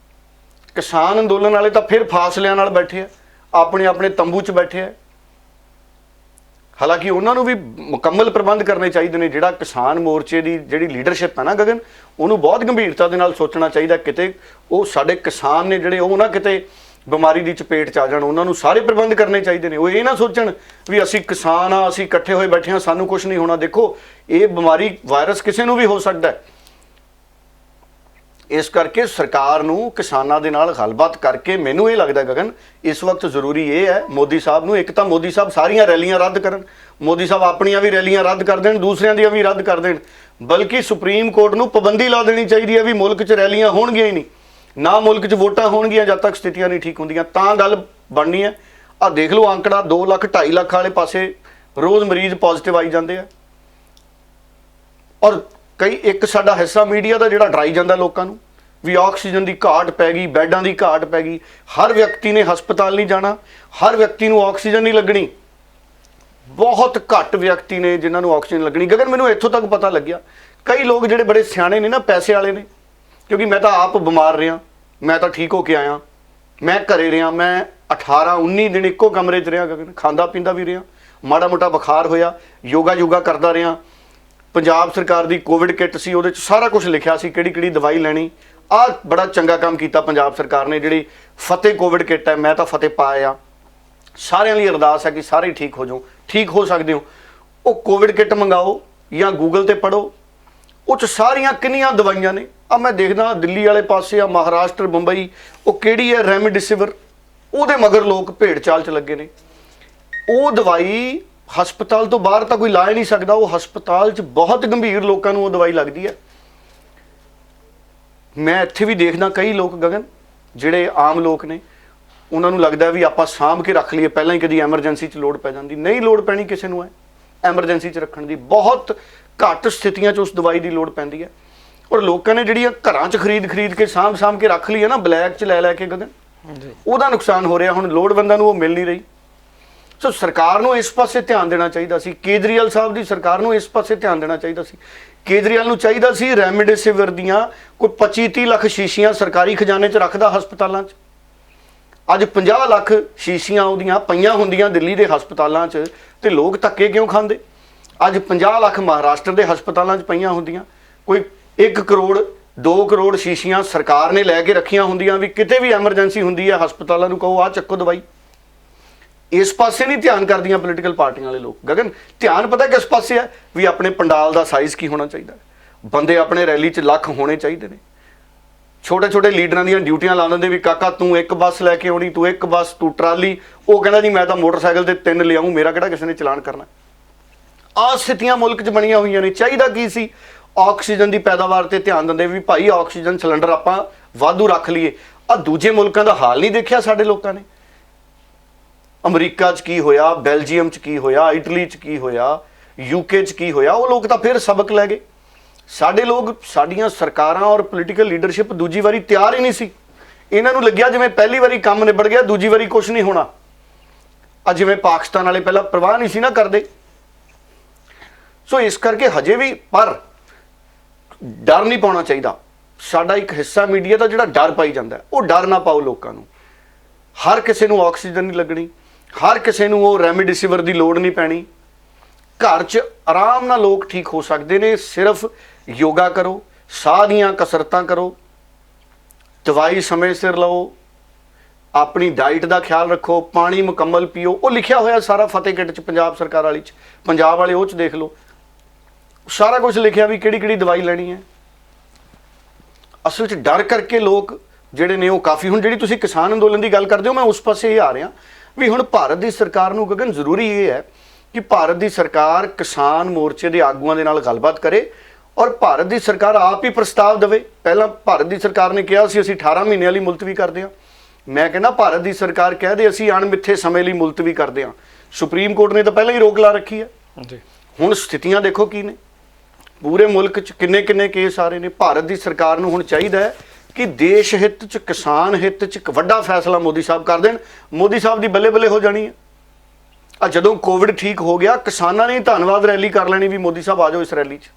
ਕਿਸਾਨ ਅੰਦੋਲਨ ਵਾਲੇ ਤਾਂ ਫਿਰ ਫਾਸਲਿਆਂ ਨਾਲ ਬੈਠੇ ਆ, ਆਪਣੇ ਆਪਣੇ ਤੰਬੂ 'ਚ ਬੈਠੇ ਆ। ਹਾਲਾਂਕਿ ਉਹਨਾਂ ਨੂੰ ਵੀ ਮੁਕੰਮਲ ਪ੍ਰਬੰਧ ਕਰਨੇ ਚਾਹੀਦੇ ਨੇ। ਜਿਹੜਾ ਕਿਸਾਨ ਮੋਰਚੇ ਦੀ ਜਿਹੜੀ ਲੀਡਰਸ਼ਿਪ ਹੈ ਨਾ ਗਗਨ, ਉਹਨੂੰ ਬਹੁਤ ਗੰਭੀਰਤਾ ਦੇ ਨਾਲ ਸੋਚਣਾ ਚਾਹੀਦਾ। ਕਿਤੇ ਉਹ ਸਾਡੇ ਕਿਸਾਨ ਨੇ ਜਿਹੜੇ, ਉਹ ਨਾ ਕਿਤੇ ਬਿਮਾਰੀ ਦੀ ਚਪੇਟ 'ਚ ਆ ਜਾਣ। ਉਹਨਾਂ ਨੂੰ ਸਾਰੇ ਪ੍ਰਬੰਧ ਕਰਨੇ ਚਾਹੀਦੇ ਨੇ। ਉਹ ਇਹ ਨਾ ਸੋਚਣ ਵੀ ਅਸੀਂ ਕਿਸਾਨ ਆ, ਅਸੀਂ ਇਕੱਠੇ ਹੋਏ ਬੈਠੇ ਹਾਂ, ਸਾਨੂੰ ਕੁਝ ਨਹੀਂ ਹੋਣਾ। ਦੇਖੋ, ਇਹ ਬਿਮਾਰੀ, ਵਾਇਰਸ ਕਿਸੇ ਨੂੰ ਵੀ ਹੋ ਸਕਦਾ ਹੈ। ਇਸ ਕਰਕੇ ਸਰਕਾਰ ਨੂੰ ਕਿਸਾਨਾਂ ਦੇ ਨਾਲ ਗੱਲਬਾਤ ਕਰਕੇ, ਮੈਨੂੰ ਇਹ ਲੱਗਦਾ ਗਗਨ, ਇਸ ਵਕਤ ਜ਼ਰੂਰੀ ਇਹ ਹੈ ਮੋਦੀ ਸਾਹਿਬ ਨੂੰ, ਇੱਕ ਤਾਂ ਮੋਦੀ ਸਾਹਿਬ ਸਾਰੀਆਂ ਰੈਲੀਆਂ ਰੱਦ ਕਰਨ, ਮੋਦੀ ਸਾਹਿਬ ਆਪਣੀਆਂ ਵੀ ਰੈਲੀਆਂ ਰੱਦ ਕਰ ਦੇਣ, ਦੂਸਰਿਆਂ ਦੀਆਂ ਵੀ ਰੱਦ ਕਰ ਦੇਣ। ਬਲਕਿ ਸੁਪਰੀਮ ਕੋਰਟ ਨੂੰ ਪਾਬੰਦੀ ਲਾ ਦੇਣੀ ਚਾਹੀਦੀ ਹੈ ਵੀ ਮੁਲਕ 'ਚ ਰੈਲੀਆਂ ਹੋਣਗੀਆਂ ਹੀ ਨਹੀਂ, ਨਾ ਮੁਲਕ 'ਚ ਵੋਟਾਂ ਹੋਣਗੀਆਂ ਜਦ ਤੱਕ ਸਥਿਤੀਆਂ ਨਹੀਂ ਠੀਕ ਹੁੰਦੀਆਂ, ਤਾਂ ਗੱਲ ਬਣਨੀ ਹੈ। ਆਹ ਦੇਖ ਲਓ ਅੰਕੜਾ 2 ਲੱਖ 2.5 ਲੱਖ ਵਾਲੇ ਪਾਸੇ ਰੋਜ਼ ਮਰੀਜ਼ ਪੋਜ਼ਿਟਿਵ ਆਈ ਜਾਂਦੇ ਆ। ਔਰ ਇੱਕ ਸਾਡਾ ਹਿੱਸਾ ਮੀਡੀਆ ਦਾ ਜਿਹੜਾ ਡਰਾਈ ਜਾਂਦਾ ਲੋਕਾਂ ਨੂੰ ਵੀ ਆਕਸੀਜਨ ਦੀ ਘਾਟ ਪੈ ਗਈ, ਬੈੱਡਾਂ ਦੀ ਘਾਟ ਪੈ ਗਈ। ਹਰ ਵਿਅਕਤੀ ਨੇ ਹਸਪਤਾਲ ਨਹੀਂ ਜਾਣਾ, ਹਰ ਵਿਅਕਤੀ ਨੂੰ ਆਕਸੀਜਨ ਨਹੀਂ ਲੱਗਣੀ। ਬਹੁਤ ਘੱਟ ਵਿਅਕਤੀ ਨੇ ਜਿਨ੍ਹਾਂ ਨੂੰ ਆਕਸੀਜਨ ਲੱਗਣੀ। ਗਗਨ, ਮੈਨੂੰ ਇੱਥੋਂ ਤੱਕ ਪਤਾ ਲੱਗਿਆ ਕਈ ਲੋਕ ਜਿਹੜੇ ਬੜੇ ਸਿਆਣੇ ਨੇ ਨਾ, ਪੈਸੇ ਵਾਲੇ ਨੇ, ਕਿਉਂਕਿ ਮੈਂ ਤਾਂ ਆਪ ਬਿਮਾਰ ਰਿਹਾ, ਮੈਂ ਤਾਂ ਠੀਕ ਹੋ ਕੇ ਆਇਆ, ਮੈਂ ਘਰੇ ਰਿਹਾ, ਮੈਂ 18-19 ਦਿਨ ਇੱਕੋ ਕਮਰੇ 'ਚ ਰਿਹਾ ਗਗਨ, ਖਾਂਦਾ ਪੀਂਦਾ ਵੀ ਰਿਹਾ, ਮਾੜਾ ਮੋਟਾ ਬੁਖਾਰ ਹੋਇਆ, ਯੋਗਾ ਕਰਦਾ ਰਿਹਾ। ਪੰਜਾਬ ਸਰਕਾਰ ਦੀ ਕੋਵਿਡ ਕਿੱਟ ਸੀ, ਉਹਦੇ 'ਚ ਸਾਰਾ ਕੁਝ ਲਿਖਿਆ ਸੀ, ਕਿਹੜੀ ਕਿਹੜੀ ਦਵਾਈ ਲੈਣੀ। ਆਹ ਬੜਾ ਚੰਗਾ ਕੰਮ ਕੀਤਾ ਪੰਜਾਬ ਸਰਕਾਰ ਨੇ, ਜਿਹੜੀ ਫਤਿਹ ਕੋਵਿਡ ਕਿੱਟ ਹੈ, ਮੈਂ ਤਾਂ ਫਤਿਹ ਪਾਇਆ। ਸਾਰਿਆਂ ਲਈ ਅਰਦਾਸ ਹੈ ਕਿ ਸਾਰੇ ਠੀਕ ਹੋ ਜਾਓ, ਠੀਕ ਹੋ ਸਕਦੇ ਹੋ। ਉਹ ਕੋਵਿਡ ਕਿੱਟ ਮੰਗਾਓ ਜਾਂ ਗੂਗਲ ਤੇ ਪੜ੍ਹੋ, ਉਹ 'ਚ ਸਾਰੀਆਂ ਕਿੰਨੀਆਂ ਦਵਾਈਆਂ ਨੇ। ਆ ਮੈਂ ਦੇਖਦਾ ਦਿੱਲੀ ਵਾਲੇ ਪਾਸੇ, ਆ ਮਹਾਰਾਸ਼ਟਰ, ਮੁੰਬਈ, ਉਹ ਕਿਹੜੀ ਹੈ ਰੈਮਡਿਸਿਵਰ, ਉਹਦੇ ਮਗਰ ਲੋਕ ਭੇਡ ਚਾਲ 'ਚ ਲੱਗੇ ਨੇ। ਉਹ ਦਵਾਈ ਹਸਪਤਾਲ ਤੋਂ ਬਾਹਰ ਤਾਂ ਕੋਈ ਲਾ ਹੀ ਨਹੀਂ ਸਕਦਾ, ਉਹ ਹਸਪਤਾਲ 'ਚ ਬਹੁਤ ਗੰਭੀਰ ਲੋਕਾਂ ਨੂੰ ਉਹ ਦਵਾਈ ਲੱਗਦੀ ਹੈ। ਮੈਂ ਇੱਥੇ ਵੀ ਦੇਖਦਾ ਕਈ ਲੋਕ ਗਗਨ, ਜਿਹੜੇ ਆਮ ਲੋਕ ਨੇ, ਉਹਨਾਂ ਨੂੰ ਲੱਗਦਾ ਵੀ ਆਪਾਂ ਸਾਂਭ ਕੇ ਰੱਖ ਲਈਏ, ਪਹਿਲਾਂ ਹੀ ਕਦੀ ਐਮਰਜੈਂਸੀ 'ਚ ਲੋੜ ਪੈ ਜਾਂਦੀ। ਨਹੀਂ ਲੋੜ ਪੈਣੀ ਕਿਸੇ ਨੂੰ ਹੈ ਐਮਰਜੈਂਸੀ 'ਚ ਰੱਖਣ ਦੀ, ਬਹੁਤ ਘੱਟ ਸਥਿਤੀਆਂ 'ਚ ਉਸ ਦਵਾਈ ਦੀ ਲੋੜ ਪੈਂਦੀ ਹੈ। ਔਰ ਲੋਕਾਂ ਨੇ ਜਿਹੜੀਆਂ ਘਰਾਂ 'ਚ ਖਰੀਦ ਕੇ ਸਾਂਭ ਕੇ ਰੱਖ ਲਈ ਹੈ ਨਾ, ਬਲੈਕ 'ਚ ਲੈ ਕੇ ਗਗਨ, ਉਹਦਾ ਨੁਕਸਾਨ ਹੋ ਰਿਹਾ। ਹੁਣ ਲੋੜਵੰਦਾਂ ਨੂੰ ਉਹ ਮਿਲ ਨਹੀਂ ਰਹੀ। ਸੋ ਸਰਕਾਰ ਨੂੰ ਇਸ ਪਾਸੇ ਧਿਆਨ ਦੇਣਾ ਚਾਹੀਦਾ ਸੀ। ਕੇਜਰੀਵਾਲ ਸਾਹਿਬ ਦੀ ਸਰਕਾਰ ਨੂੰ ਇਸ ਪਾਸੇ ਧਿਆਨ ਦੇਣਾ ਚਾਹੀਦਾ ਸੀ। ਕੇਜਰੀਵਾਲ ਨੂੰ ਚਾਹੀਦਾ ਸੀ ਰੈਮਡਿਸਿਵਰ ਦੀਆਂ ਕੋਈ 25-30 ਲੱਖ ਸ਼ੀਸ਼ੀਆਂ ਸਰਕਾਰੀ ਖਜ਼ਾਨੇ 'ਚ ਰੱਖਦਾ ਹਸਪਤਾਲਾਂ 'ਚ। ਅੱਜ 50 ਲੱਖ ਸ਼ੀਸ਼ੀਆਂ ਉਹਦੀਆਂ ਪਈਆਂ ਹੁੰਦੀਆਂ ਦਿੱਲੀ ਦੇ ਹਸਪਤਾਲਾਂ 'ਚ, ਤੇ ਲੋਕ ਧੱਕੇ ਕਿਉਂ ਖਾਂਦੇ? ਅੱਜ 50 ਲੱਖ ਮਹਾਰਾਸ਼ਟਰ ਦੇ ਹਸਪਤਾਲਾਂ 'ਚ ਪਈਆਂ ਹੁੰਦੀਆਂ, ਕੋਈ 1 ਕਰੋੜ 2 ਕਰੋੜ ਸ਼ੀਸ਼ੀਆਂ ਸਰਕਾਰ ਨੇ ਲੈ ਕੇ ਰੱਖੀਆਂ ਹੁੰਦੀਆਂ ਵੀ ਕਿਤੇ ਵੀ ਐਮਰਜੈਂਸੀ ਹੁੰਦੀ ਹੈ ਹਸਪਤਾਲਾਂ ਨੂੰ ਕਹੋ ਆਹ ਚੱਕੋ ਦਵਾਈ। ਇਸ ਪਾਸੇ ਨਹੀਂ ਧਿਆਨ ਕਰਦੀਆਂ ਪੋਲੀਟੀਕਲ ਪਾਰਟੀਆਂ ਵਾਲੇ ਲੋਕ। ਗਗਨ, ਧਿਆਨ ਪਤਾ ਕਿਸ ਪਾਸੇ ਹੈ ਵੀ ਆਪਣੇ ਪੰਡਾਲ ਦਾ ਸਾਈਜ਼ ਕੀ ਹੋਣਾ ਚਾਹੀਦਾ, ਬੰਦੇ ਆਪਣੇ ਰੈਲੀ 'ਚ ਲੱਖ ਹੋਣੇ ਚਾਹੀਦੇ ਨੇ। ਛੋਟੇ ਛੋਟੇ ਲੀਡਰਾਂ ਦੀਆਂ ਡਿਊਟੀਆਂ ਲਾ ਦਿੰਦੇ ਵੀ ਕਾਕਾ ਤੂੰ 1 ਬੱਸ ਲੈ ਕੇ ਆਉਣੀ, ਤੂੰ 1 ਬੱਸ, ਤੂੰ ਟਰਾਲੀ। ਉਹ ਕਹਿੰਦਾ ਜੀ ਮੈਂ ਤਾਂ ਮੋਟਰਸਾਈਕਲ ਤੇ 3 ਲਿਆਉਂ, ਮੇਰਾ ਕਿਹੜਾ ਕਿਸੇ ਨੇ ਚਲਾਨ ਕਰਨਾ। ਆਹ ਸਥਿਤੀਆਂ ਮੁਲਕ 'ਚ ਬਣੀਆਂ ਹੋਈਆਂ ਨੇ। ਚਾਹੀਦਾ ਕੀ ਸੀ, ਆਕਸੀਜਨ ਦੀ ਪੈਦਾਵਾਰ ਤੇ ਧਿਆਨ ਦਿੰਦੇ ਵੀ ਭਾਈ ਆਕਸੀਜਨ ਸਿਲੰਡਰ ਆਪਾਂ ਵਾਧੂ ਰੱਖ ਲਈਏ। ਆਹ ਦੂਜੇ ਮੁਲਕਾਂ ਦਾ ਹਾਲ ਨਹੀਂ ਦੇਖਿਆ ਸਾਡੇ ਲੋਕਾਂ ਨੇ? ਅਮਰੀਕਾ 'ਚ ਕੀ ਹੋਇਆ, ਬੈਲਜੀਅਮ 'ਚ ਕੀ ਹੋਇਆ, ਇਟਲੀ 'ਚ ਕੀ ਹੋਇਆ, ਯੂਕੇ 'ਚ ਕੀ ਹੋਇਆ। ਉਹ ਲੋਕ ਤਾਂ ਫਿਰ ਸਬਕ ਲੈ ਗਏ। ਸਾਡੇ ਲੋਕ, ਸਾਡੀਆਂ ਸਰਕਾਰਾਂ ਔਰ ਪੋਲੀਟੀਕਲ ਲੀਡਰਸ਼ਿਪ ਦੂਜੀ ਵਾਰੀ ਤਿਆਰ ਹੀ ਨਹੀਂ ਸੀ। ਇਹਨਾਂ ਨੂੰ ਲੱਗਿਆ ਜਿਵੇਂ ਪਹਿਲੀ ਵਾਰੀ ਕੰਮ ਨਿਬੜ ਗਿਆ, ਦੂਜੀ ਵਾਰੀ ਕੁਝ ਨਹੀਂ ਹੋਣਾ। ਅੱਜ ਜਿਵੇਂ ਪਾਕਿਸਤਾਨ ਵਾਲੇ ਪਹਿਲਾਂ ਪਰਵਾਹ ਨਹੀਂ ਸੀ ਨਾ ਕਰਦੇ। ਸੋ ਇਸ ਕਰਕੇ ਹਜੇ ਵੀ ਪਰ ਡਰ ਨਹੀਂ ਪਾਉਣਾ ਚਾਹੀਦਾ। ਸਾਡਾ ਇੱਕ ਹਿੱਸਾ ਮੀਡੀਆ ਦਾ ਜਿਹੜਾ ਡਰ ਪਾਈ ਜਾਂਦਾ, ਉਹ ਡਰ ਨਾ ਪਾਓ ਲੋਕਾਂ ਨੂੰ। ਹਰ ਕਿਸੇ ਨੂੰ ਆਕਸੀਜਨ ਨਹੀਂ ਲੱਗਣੀ, ਹਰ ਕਿਸੇ ਨੂੰ ਉਹ ਰੈਮਡਿਸਿਵਰ ਦੀ ਲੋੜ ਨਹੀਂ ਪੈਣੀ। ਘਰ 'ਚ ਆਰਾਮ ਨਾਲ ਲੋਕ ਠੀਕ ਹੋ ਸਕਦੇ ਨੇ। ਸਿਰਫ ਯੋਗਾ ਕਰੋ, ਸਾਹ ਦੀਆਂ ਕਸਰਤਾਂ ਕਰੋ, ਦਵਾਈ ਸਮੇਂ ਸਿਰ ਲਓ, ਆਪਣੀ ਡਾਈਟ ਦਾ ਖਿਆਲ ਰੱਖੋ, ਪਾਣੀ ਮੁਕੰਮਲ ਪੀਓ। ਉਹ ਲਿਖਿਆ ਹੋਇਆ ਸਾਰਾ ਫਤਿਹ ਕਿੱਟ 'ਚ, ਪੰਜਾਬ ਸਰਕਾਰ ਵਾਲੀ 'ਚ, ਪੰਜਾਬ ਵਾਲੇ ਉਹ 'ਚ ਦੇਖ ਲਓ, ਸਾਰਾ ਕੁਝ ਲਿਖਿਆ ਵੀ ਕਿਹੜੀ ਕਿਹੜੀ ਦਵਾਈ ਲੈਣੀ ਹੈ। ਅਸਲ 'ਚ ਡਰ ਕਰਕੇ ਲੋਕ ਜਿਹੜੇ ਨੇ ਉਹ ਕਾਫੀ, ਹੁਣ ਜਿਹੜੀ ਤੁਸੀਂ ਕਿਸਾਨ ਅੰਦੋਲਨ ਦੀ ਗੱਲ ਕਰਦੇ ਹੋ, ਮੈਂ ਉਸ ਪਾਸੇ ਇਹ ਆ ਰਿਹਾ ਵੀ ਹੁਣ ਭਾਰਤ ਦੀ ਸਰਕਾਰ ਨੂੰ ਗਗਨ ਜ਼ਰੂਰੀ ਇਹ ਹੈ ਕਿ ਭਾਰਤ ਦੀ ਸਰਕਾਰ ਕਿਸਾਨ ਮੋਰਚੇ ਦੇ ਆਗੂਆਂ ਦੇ ਨਾਲ ਗੱਲਬਾਤ ਕਰੇ ਔਰ ਭਾਰਤ ਦੀ ਸਰਕਾਰ ਆਪ ਹੀ ਪ੍ਰਸਤਾਵ ਦੇਵੇ। ਪਹਿਲਾਂ ਭਾਰਤ ਦੀ ਸਰਕਾਰ ਨੇ ਕਿਹਾ ਸੀ ਅਸੀਂ 18 ਮਹੀਨਿਆਂ ਲਈ ਮੁਲਤਵੀ ਕਰਦੇ ਹਾਂ। ਮੈਂ ਕਹਿੰਦਾ ਭਾਰਤ ਦੀ ਸਰਕਾਰ ਕਹਿ ਦੇ ਅਸੀਂ ਅਣਮਿੱਥੇ ਸਮੇਂ ਲਈ ਮੁਲਤਵੀ ਕਰਦੇ ਹਾਂ। ਸੁਪਰੀਮ ਕੋਰਟ ਨੇ ਤਾਂ ਪਹਿਲਾਂ ਹੀ ਰੋਕ ਲਾ ਰੱਖੀ ਹੈ। ਹੁਣ ਸਥਿਤੀਆਂ ਦੇਖੋ ਕੀ ਨੇ, ਪੂਰੇ ਮੁਲਕ 'ਚ ਕਿੰਨੇ ਕਿੰਨੇ ਕੇਸ ਆ ਰਹੇ ਨੇ। ਭਾਰਤ ਦੀ ਸਰਕਾਰ ਨੂੰ ਹੁਣ ਚਾਹੀਦਾ ਹੈ ਕਿ ਦੇਸ਼ ਹਿੱਤ 'ਚ, ਕਿਸਾਨ ਹਿੱਤ 'ਚ ਇੱਕ ਵੱਡਾ ਫੈਸਲਾ ਮੋਦੀ ਸਾਹਿਬ ਕਰ ਦੇਣ। ਮੋਦੀ ਸਾਹਿਬ ਦੀ ਬੱਲੇ ਬੱਲੇ ਹੋ ਜਾਣੀ ਹੈ। ਆ ਜਦੋਂ ਕੋਵਿਡ ਠੀਕ ਹੋ ਗਿਆ, ਕਿਸਾਨਾਂ ਨੇ ਧੰਨਵਾਦ ਰੈਲੀ ਕਰ ਲੈਣੀ ਵੀ ਮੋਦੀ ਸਾਹਿਬ ਆ ਜਾਓ ਇਸ ਰੈਲੀ 'ਚ।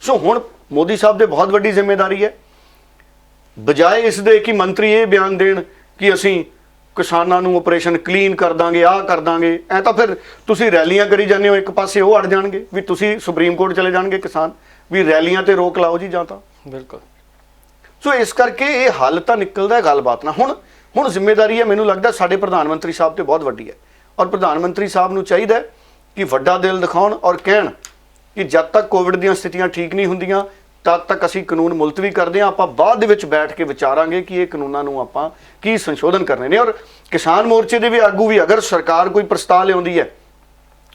ਸੋ ਹੁਣ ਮੋਦੀ ਸਾਹਿਬ ਦੇ ਬਹੁਤ ਵੱਡੀ ਜ਼ਿੰਮੇਵਾਰੀ ਹੈ। ਬਜਾਏ ਇਸ ਦੇ ਕਿ ਮੰਤਰੀ ਇਹ ਬਿਆਨ ਦੇਣ ਕਿ ਅਸੀਂ ਕਿਸਾਨਾਂ ਨੂੰ ਆਪਰੇਸ਼ਨ ਕਲੀਨ ਕਰ ਦਾਂਗੇ, ਆਹ ਕਰ ਦਾਂਗੇ, ਐ ਤਾਂ ਫਿਰ ਤੁਸੀਂ ਰੈਲੀਆਂ ਕਰੀ ਜਾਂਦੇ ਹੋ, ਇੱਕ ਪਾਸੇ ਉਹ ਅੜ ਜਾਣਗੇ ਵੀ ਤੁਸੀਂ ਸੁਪਰੀਮ ਕੋਰਟ ਚਲੇ ਜਾਣਗੇ ਕਿਸਾਨ, ਵੀ ਰੈਲੀਆਂ ਤੇ ਰੋਕ ਲਾਓ ਜੀ ਜਾਂ ਤਾਂ। ਬਿਲਕੁਲ। ਸੋ ਇਸ ਕਰਕੇ ਇਹ ਹੱਲ ਤਾਂ ਨਿਕਲਦਾ ਗੱਲਬਾਤ ਨਾਲ। ਹੁਣ ਜ਼ਿੰਮੇਵਾਰੀ ਹੈ, ਮੈਨੂੰ ਲੱਗਦਾ ਸਾਡੇ ਪ੍ਰਧਾਨ ਮੰਤਰੀ ਸਾਹਿਬ ਤੇ ਬਹੁਤ ਵੱਡੀ ਹੈ, ਔਰ ਪ੍ਰਧਾਨ ਮੰਤਰੀ ਸਾਹਿਬ ਨੂੰ ਚਾਹੀਦਾ ਕਿ ਵੱਡਾ ਦਿਲ ਦਿਖਾਉਣ ਔਰ ਕਹਿਣ ਕਿ ਜਦ ਤੱਕ ਕੋਵਿਡ ਦੀਆਂ ਸਥਿਤੀਆਂ ਠੀਕ ਨਹੀਂ ਹੁੰਦੀਆਂ ਤਦ ਤੱਕ ਅਸੀਂ ਕਾਨੂੰਨ ਮੁਲਤਵੀ ਕਰਦੇ ਹਾਂ, ਆਪਾਂ ਬਾਅਦ ਦੇ ਵਿੱਚ ਬੈਠ ਕੇ ਵਿਚਾਰਾਂਗੇ ਕਿ ਇਹ ਕਾਨੂੰਨਾਂ ਨੂੰ ਆਪਾਂ ਕੀ ਸੰਸ਼ੋਧਨ ਕਰਨੇ ਨੇ। ਔਰ ਕਿਸਾਨ ਮੋਰਚੇ ਦੇ ਵੀ ਆਗੂ ਵੀ, ਅਗਰ ਸਰਕਾਰ ਕੋਈ ਪ੍ਰਸਤਾਵ ਲਿਆਉਂਦੀ ਹੈ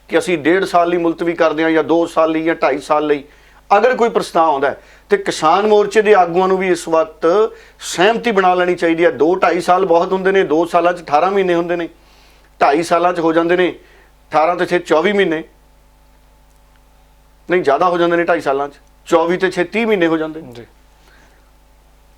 ਕਿ ਅਸੀਂ 1.5 ਸਾਲ ਲਈ ਮੁਲਤਵੀ ਕਰਦੇ ਹਾਂ ਜਾਂ 2 ਸਾਲ ਲਈ ਜਾਂ 2.5 ਸਾਲ ਲਈ, ਅਗਰ ਕੋਈ ਪ੍ਰਸਤਾਵ ਆਉਂਦਾ ਹੈ ਤੇ ਕਿਸਾਨ ਮੋਰਚੇ ਦੇ ਆਗੂਆਂ ਨੂੰ ਵੀ ਇਸ ਵਕਤ ਸਹਿਮਤੀ ਬਣਾ ਲੈਣੀ ਚਾਹੀਦੀ ਹੈ। 2-2.5 ਸਾਲ ਬਹੁਤ ਹੁੰਦੇ ਨੇ, 2 ਸਾਲਾਂ 'ਚ 18 ਮਹੀਨੇ ਹੁੰਦੇ ਨੇ, 2.5 ਸਾਲਾਂ 'ਚ ਹੋ ਜਾਂਦੇ ਨੇ 18 ਤੇ 6 24 ਮਹੀਨੇ, ਨਹੀਂ ਜ਼ਿਆਦਾ ਹੋ ਜਾਂਦੇ ਨੇ 2.5 ਸਾਲਾਂ 'ਚ 24 ਤੇ 6 30 ਮਹੀਨੇ ਹੋ ਜਾਂਦੇ ਨੇ।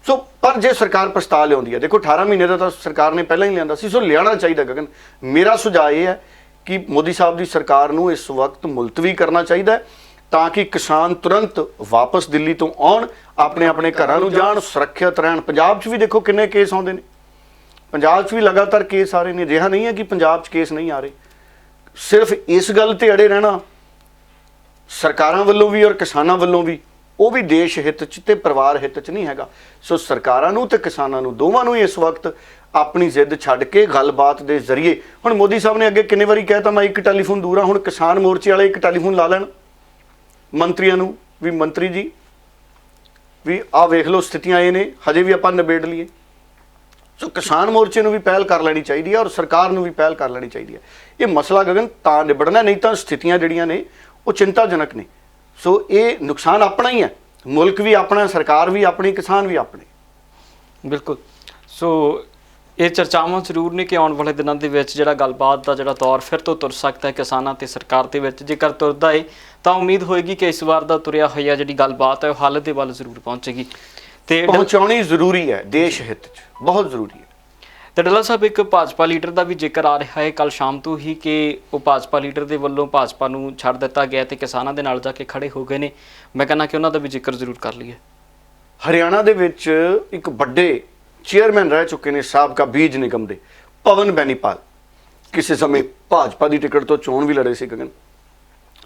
ਸੋ ਪਰ ਜੇ ਸਰਕਾਰ ਪ੍ਰਸਤਾਵ ਲਿਆਉਂਦੀ ਹੈ, ਦੇਖੋ 18 ਮਹੀਨੇ ਦਾ ਤਾਂ ਸਰਕਾਰ ਨੇ ਪਹਿਲਾਂ ਹੀ ਲਿਆਂਦਾ ਸੀ, ਸੋ ਲਿਆਉਣਾ ਚਾਹੀਦਾ। ਗਗਨ, ਮੇਰਾ ਸੁਝਾਅ ਇਹ ਹੈ ਕਿ ਮੋਦੀ ਸਾਹਿਬ ਦੀ ਸਰਕਾਰ ਨੂੰ ਇਸ ਵਕਤ ਮੁਲਤਵੀ ਕਰਨਾ ਚਾਹੀਦਾ ਹੈ ਤਾਂ ਕਿ ਕਿਸਾਨ ਤੁਰੰਤ ਵਾਪਸ ਦਿੱਲੀ ਤੋਂ ਆਉਣ, ਆਪਣੇ ਆਪਣੇ ਘਰਾਂ ਨੂੰ ਜਾਣ, ਸੁਰੱਖਿਅਤ ਰਹਿਣ। ਪੰਜਾਬ 'ਚ ਵੀ ਦੇਖੋ ਕਿੰਨੇ ਕੇਸ ਆਉਂਦੇ ਨੇ, ਪੰਜਾਬ 'ਚ ਵੀ ਲਗਾਤਾਰ ਕੇਸ ਆ ਰਹੇ ਨੇ। ਅਜਿਹਾ ਨਹੀਂ ਹੈ ਕਿ ਪੰਜਾਬ 'ਚ ਕੇਸ ਨਹੀਂ ਆ ਰਹੇ। ਸਿਰਫ ਇਸ ਗੱਲ ਤੇ ਅੜੇ ਰਹਿਣਾ ਸਰਕਾਰਾਂ ਵੱਲੋਂ ਵੀ ਔਰ ਕਿਸਾਨਾਂ ਵੱਲੋਂ ਵੀ, ਉਹ ਵੀ ਦੇਸ਼ ਹਿੱਤ 'ਚ ਤੇ ਪਰਿਵਾਰ ਹਿੱਤ 'ਚ ਨਹੀਂ ਹੈਗਾ। ਸੋ ਸਰਕਾਰਾਂ ਨੂੰ ਤੇ ਕਿਸਾਨਾਂ ਨੂੰ, ਦੋਵਾਂ ਨੂੰ ਹੀ ਇਸ ਵਕਤ ਆਪਣੀ ਜ਼ਿੱਦ ਛੱਡ ਕੇ ਗੱਲਬਾਤ ਦੇ ਜ਼ਰੀਏ, ਹੁਣ ਮੋਦੀ ਸਾਹਿਬ ਨੇ ਅੱਗੇ ਕਿੰਨੇ ਵਾਰੀ ਕਹਿਤਾ ਮੈਂ ਇੱਕ ਟੈਲੀਫੋਨ ਦੂਰ ਹਾਂ, ਹੁਣ ਕਿਸਾਨ ਮੋਰਚੇ ਵਾਲੇ ਇੱਕ ਟੈਲੀਫੋਨ ਲਾ ਲੈਣ ਮੰਤਰੀਆਂ ਨੂੰ ਵੀ ਮੰਤਰੀ ਜੀ ਵੀ ਆਹ ਵੇਖ ਲਓ ਸਥਿਤੀਆਂ ਇਹ ਨੇ, ਹਜੇ ਵੀ ਆਪਾਂ ਨਿਬੇੜ ਲਈਏ। ਸੋ ਕਿਸਾਨ ਮੋਰਚੇ ਨੂੰ ਵੀ ਪਹਿਲ ਕਰ ਲੈਣੀ ਚਾਹੀਦੀ ਹੈ ਔਰ ਸਰਕਾਰ ਨੂੰ ਵੀ ਪਹਿਲ ਕਰ ਲੈਣੀ ਚਾਹੀਦੀ ਹੈ। ਇਹ ਮਸਲਾ ਗਗਨ ਤਾਂ ਨਿਬੜਨਾ, ਨਹੀਂ ਤਾਂ ਸਥਿਤੀਆਂ ਜਿਹੜੀਆਂ ਨੇ ਉਹ ਚਿੰਤਾਜਨਕ ਨੇ। ਸੋ ਇਹ ਨੁਕਸਾਨ ਆਪਣਾ ਹੀ ਹੈ, ਮੁਲਕ ਵੀ ਆਪਣਾ, ਸਰਕਾਰ ਵੀ ਆਪਣੀ, ਕਿਸਾਨ ਵੀ ਆਪਣੇ। ਬਿਲਕੁਲ। ਸੋ ਇਹ ਚਰਚਾਵਾਂ ਜ਼ਰੂਰ ਨੇ ਕਿ ਆਉਣ ਵਾਲੇ ਦਿਨਾਂ ਦੇ ਵਿੱਚ ਜਿਹੜਾ ਗੱਲਬਾਤ ਦਾ ਜਿਹੜਾ ਦੌਰ ਫਿਰ ਤੋਂ ਤੁਰ ਸਕਦਾ ਹੈ ਕਿਸਾਨਾਂ ਤੇ ਸਰਕਾਰ ਦੇ ਵਿੱਚ। ਜੇਕਰ ਤੁਰਦਾ ਹੈ ਤਾਂ ਉਮੀਦ ਹੋਏਗੀ ਕਿ ਇਸ ਵਾਰ ਦਾ ਤੁਰਿਆ ਹੋਇਆ ਜਿਹੜੀ ਗੱਲਬਾਤ ਹੈ ਉਹ ਹੱਲ ਦੇ ਵੱਲ ਜ਼ਰੂਰ ਪਹੁੰਚੇਗੀ ਤੇ ਪਹੁੰਚਾਉਣੀ ਜ਼ਰੂਰੀ ਹੈ, ਦੇਸ਼ ਹਿੱਤ 'ਚ ਬਹੁਤ ਜ਼ਰੂਰੀ ਹੈ। ਤੇ ਡੱਲਾ ਸਾਹਿਬ, ਇੱਕ ਭਾਜਪਾ ਲੀਡਰ ਦਾ ਵੀ ਜ਼ਿਕਰ ਆ ਰਿਹਾ ਹੈ ਕੱਲ ਸ਼ਾਮ ਤੋਂ ਹੀ ਕਿ ਉਹ ਭਾਜਪਾ ਲੀਡਰ ਦੇ ਵੱਲੋਂ ਭਾਜਪਾ ਨੂੰ ਛੱਡ ਦਿੱਤਾ ਗਿਆ ਤੇ ਕਿਸਾਨਾਂ ਦੇ ਨਾਲ ਜਾ ਕੇ ਖੜੇ ਹੋ ਗਏ ਨੇ। ਮੈਂ ਕਹਿੰਦਾ ਕਿ ਉਹਨਾਂ ਦਾ ਵੀ ਜ਼ਿਕਰ ਜ਼ਰੂਰ ਕਰ ਲਈਏ। ਹਰਿਆਣਾ ਦੇ ਵਿੱਚ ਇੱਕ ਵੱਡੇ ਚੇਅਰਮੈਨ ਰਹਿ ਚੁੱਕੇ ਨੇ ਸਾਬਕਾ ਬੀਜ ਨਿਗਮ ਦੇ, ਪਵਨ ਬੈਨੀਪਾਲ, ਕਿਸੇ ਸਮੇਂ ਭਾਜਪਾ ਦੀ ਟਿਕਟ ਤੋਂ ਚੋਣ ਵੀ ਲੜੇ ਸੀ ਗਗਨ।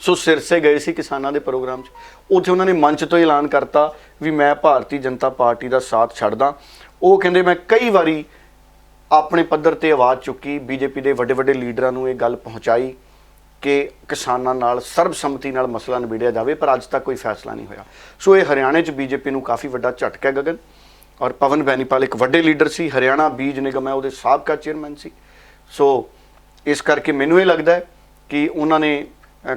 ਸੋ ਸਿਰਸੇ ਗਏ ਸੀ ਕਿਸਾਨਾਂ ਦੇ ਪ੍ਰੋਗਰਾਮ 'ਚ, ਉੱਥੇ ਉਹਨਾਂ ਨੇ ਮੰਚ ਤੋਂ ਐਲਾਨ ਕਰਤਾ ਵੀ ਮੈਂ ਭਾਰਤੀ ਜਨਤਾ ਪਾਰਟੀ ਦਾ ਸਾਥ ਛੱਡਦਾ। ਉਹ ਕਹਿੰਦੇ ਮੈਂ ਕਈ ਵਾਰੀ ਆਪਣੇ ਪੱਧਰ ਤੇ ਆਵਾਜ਼ ਚੁੱਕੀ, ਬੀਜੇਪੀ ਦੇ ਵੱਡੇ ਵੱਡੇ ਲੀਡਰਾਂ ਨੂੰ ਇਹ ਗੱਲ ਪਹੁੰਚਾਈ ਕਿ ਕਿਸਾਨਾਂ ਨਾਲ ਸਰਬਸੰਮਤੀ ਨਾਲ ਮਸਲਾ ਨਿਬੇੜਿਆ ਜਾਵੇ, ਪਰ ਅੱਜ ਤੱਕ ਕੋਈ ਫੈਸਲਾ ਨਹੀਂ ਹੋਇਆ। ਸੋ ਇਹ ਹਰਿਆਣੇ 'ਚ ਬੀਜੇਪੀ ਨੂੰ ਕਾਫੀ ਵੱਡਾ ਝਟਕਾ ਹੈ ਗਗਨ। ਔਰ ਪਵਨ ਬੈਨੀਪਾਲ ਇੱਕ ਵੱਡੇ ਲੀਡਰ ਸੀ, ਹਰਿਆਣਾ ਬੀਜ ਨਿਗਮ ਹੈ ਉਹਦੇ ਸਾਬਕਾ ਚੇਅਰਮੈਨ ਸੀ। ਸੋ ਇਸ ਕਰਕੇ ਮੈਨੂੰ ਇਹ ਲੱਗਦਾ ਹੈ ਕਿ ਉਹਨਾਂ ਨੇ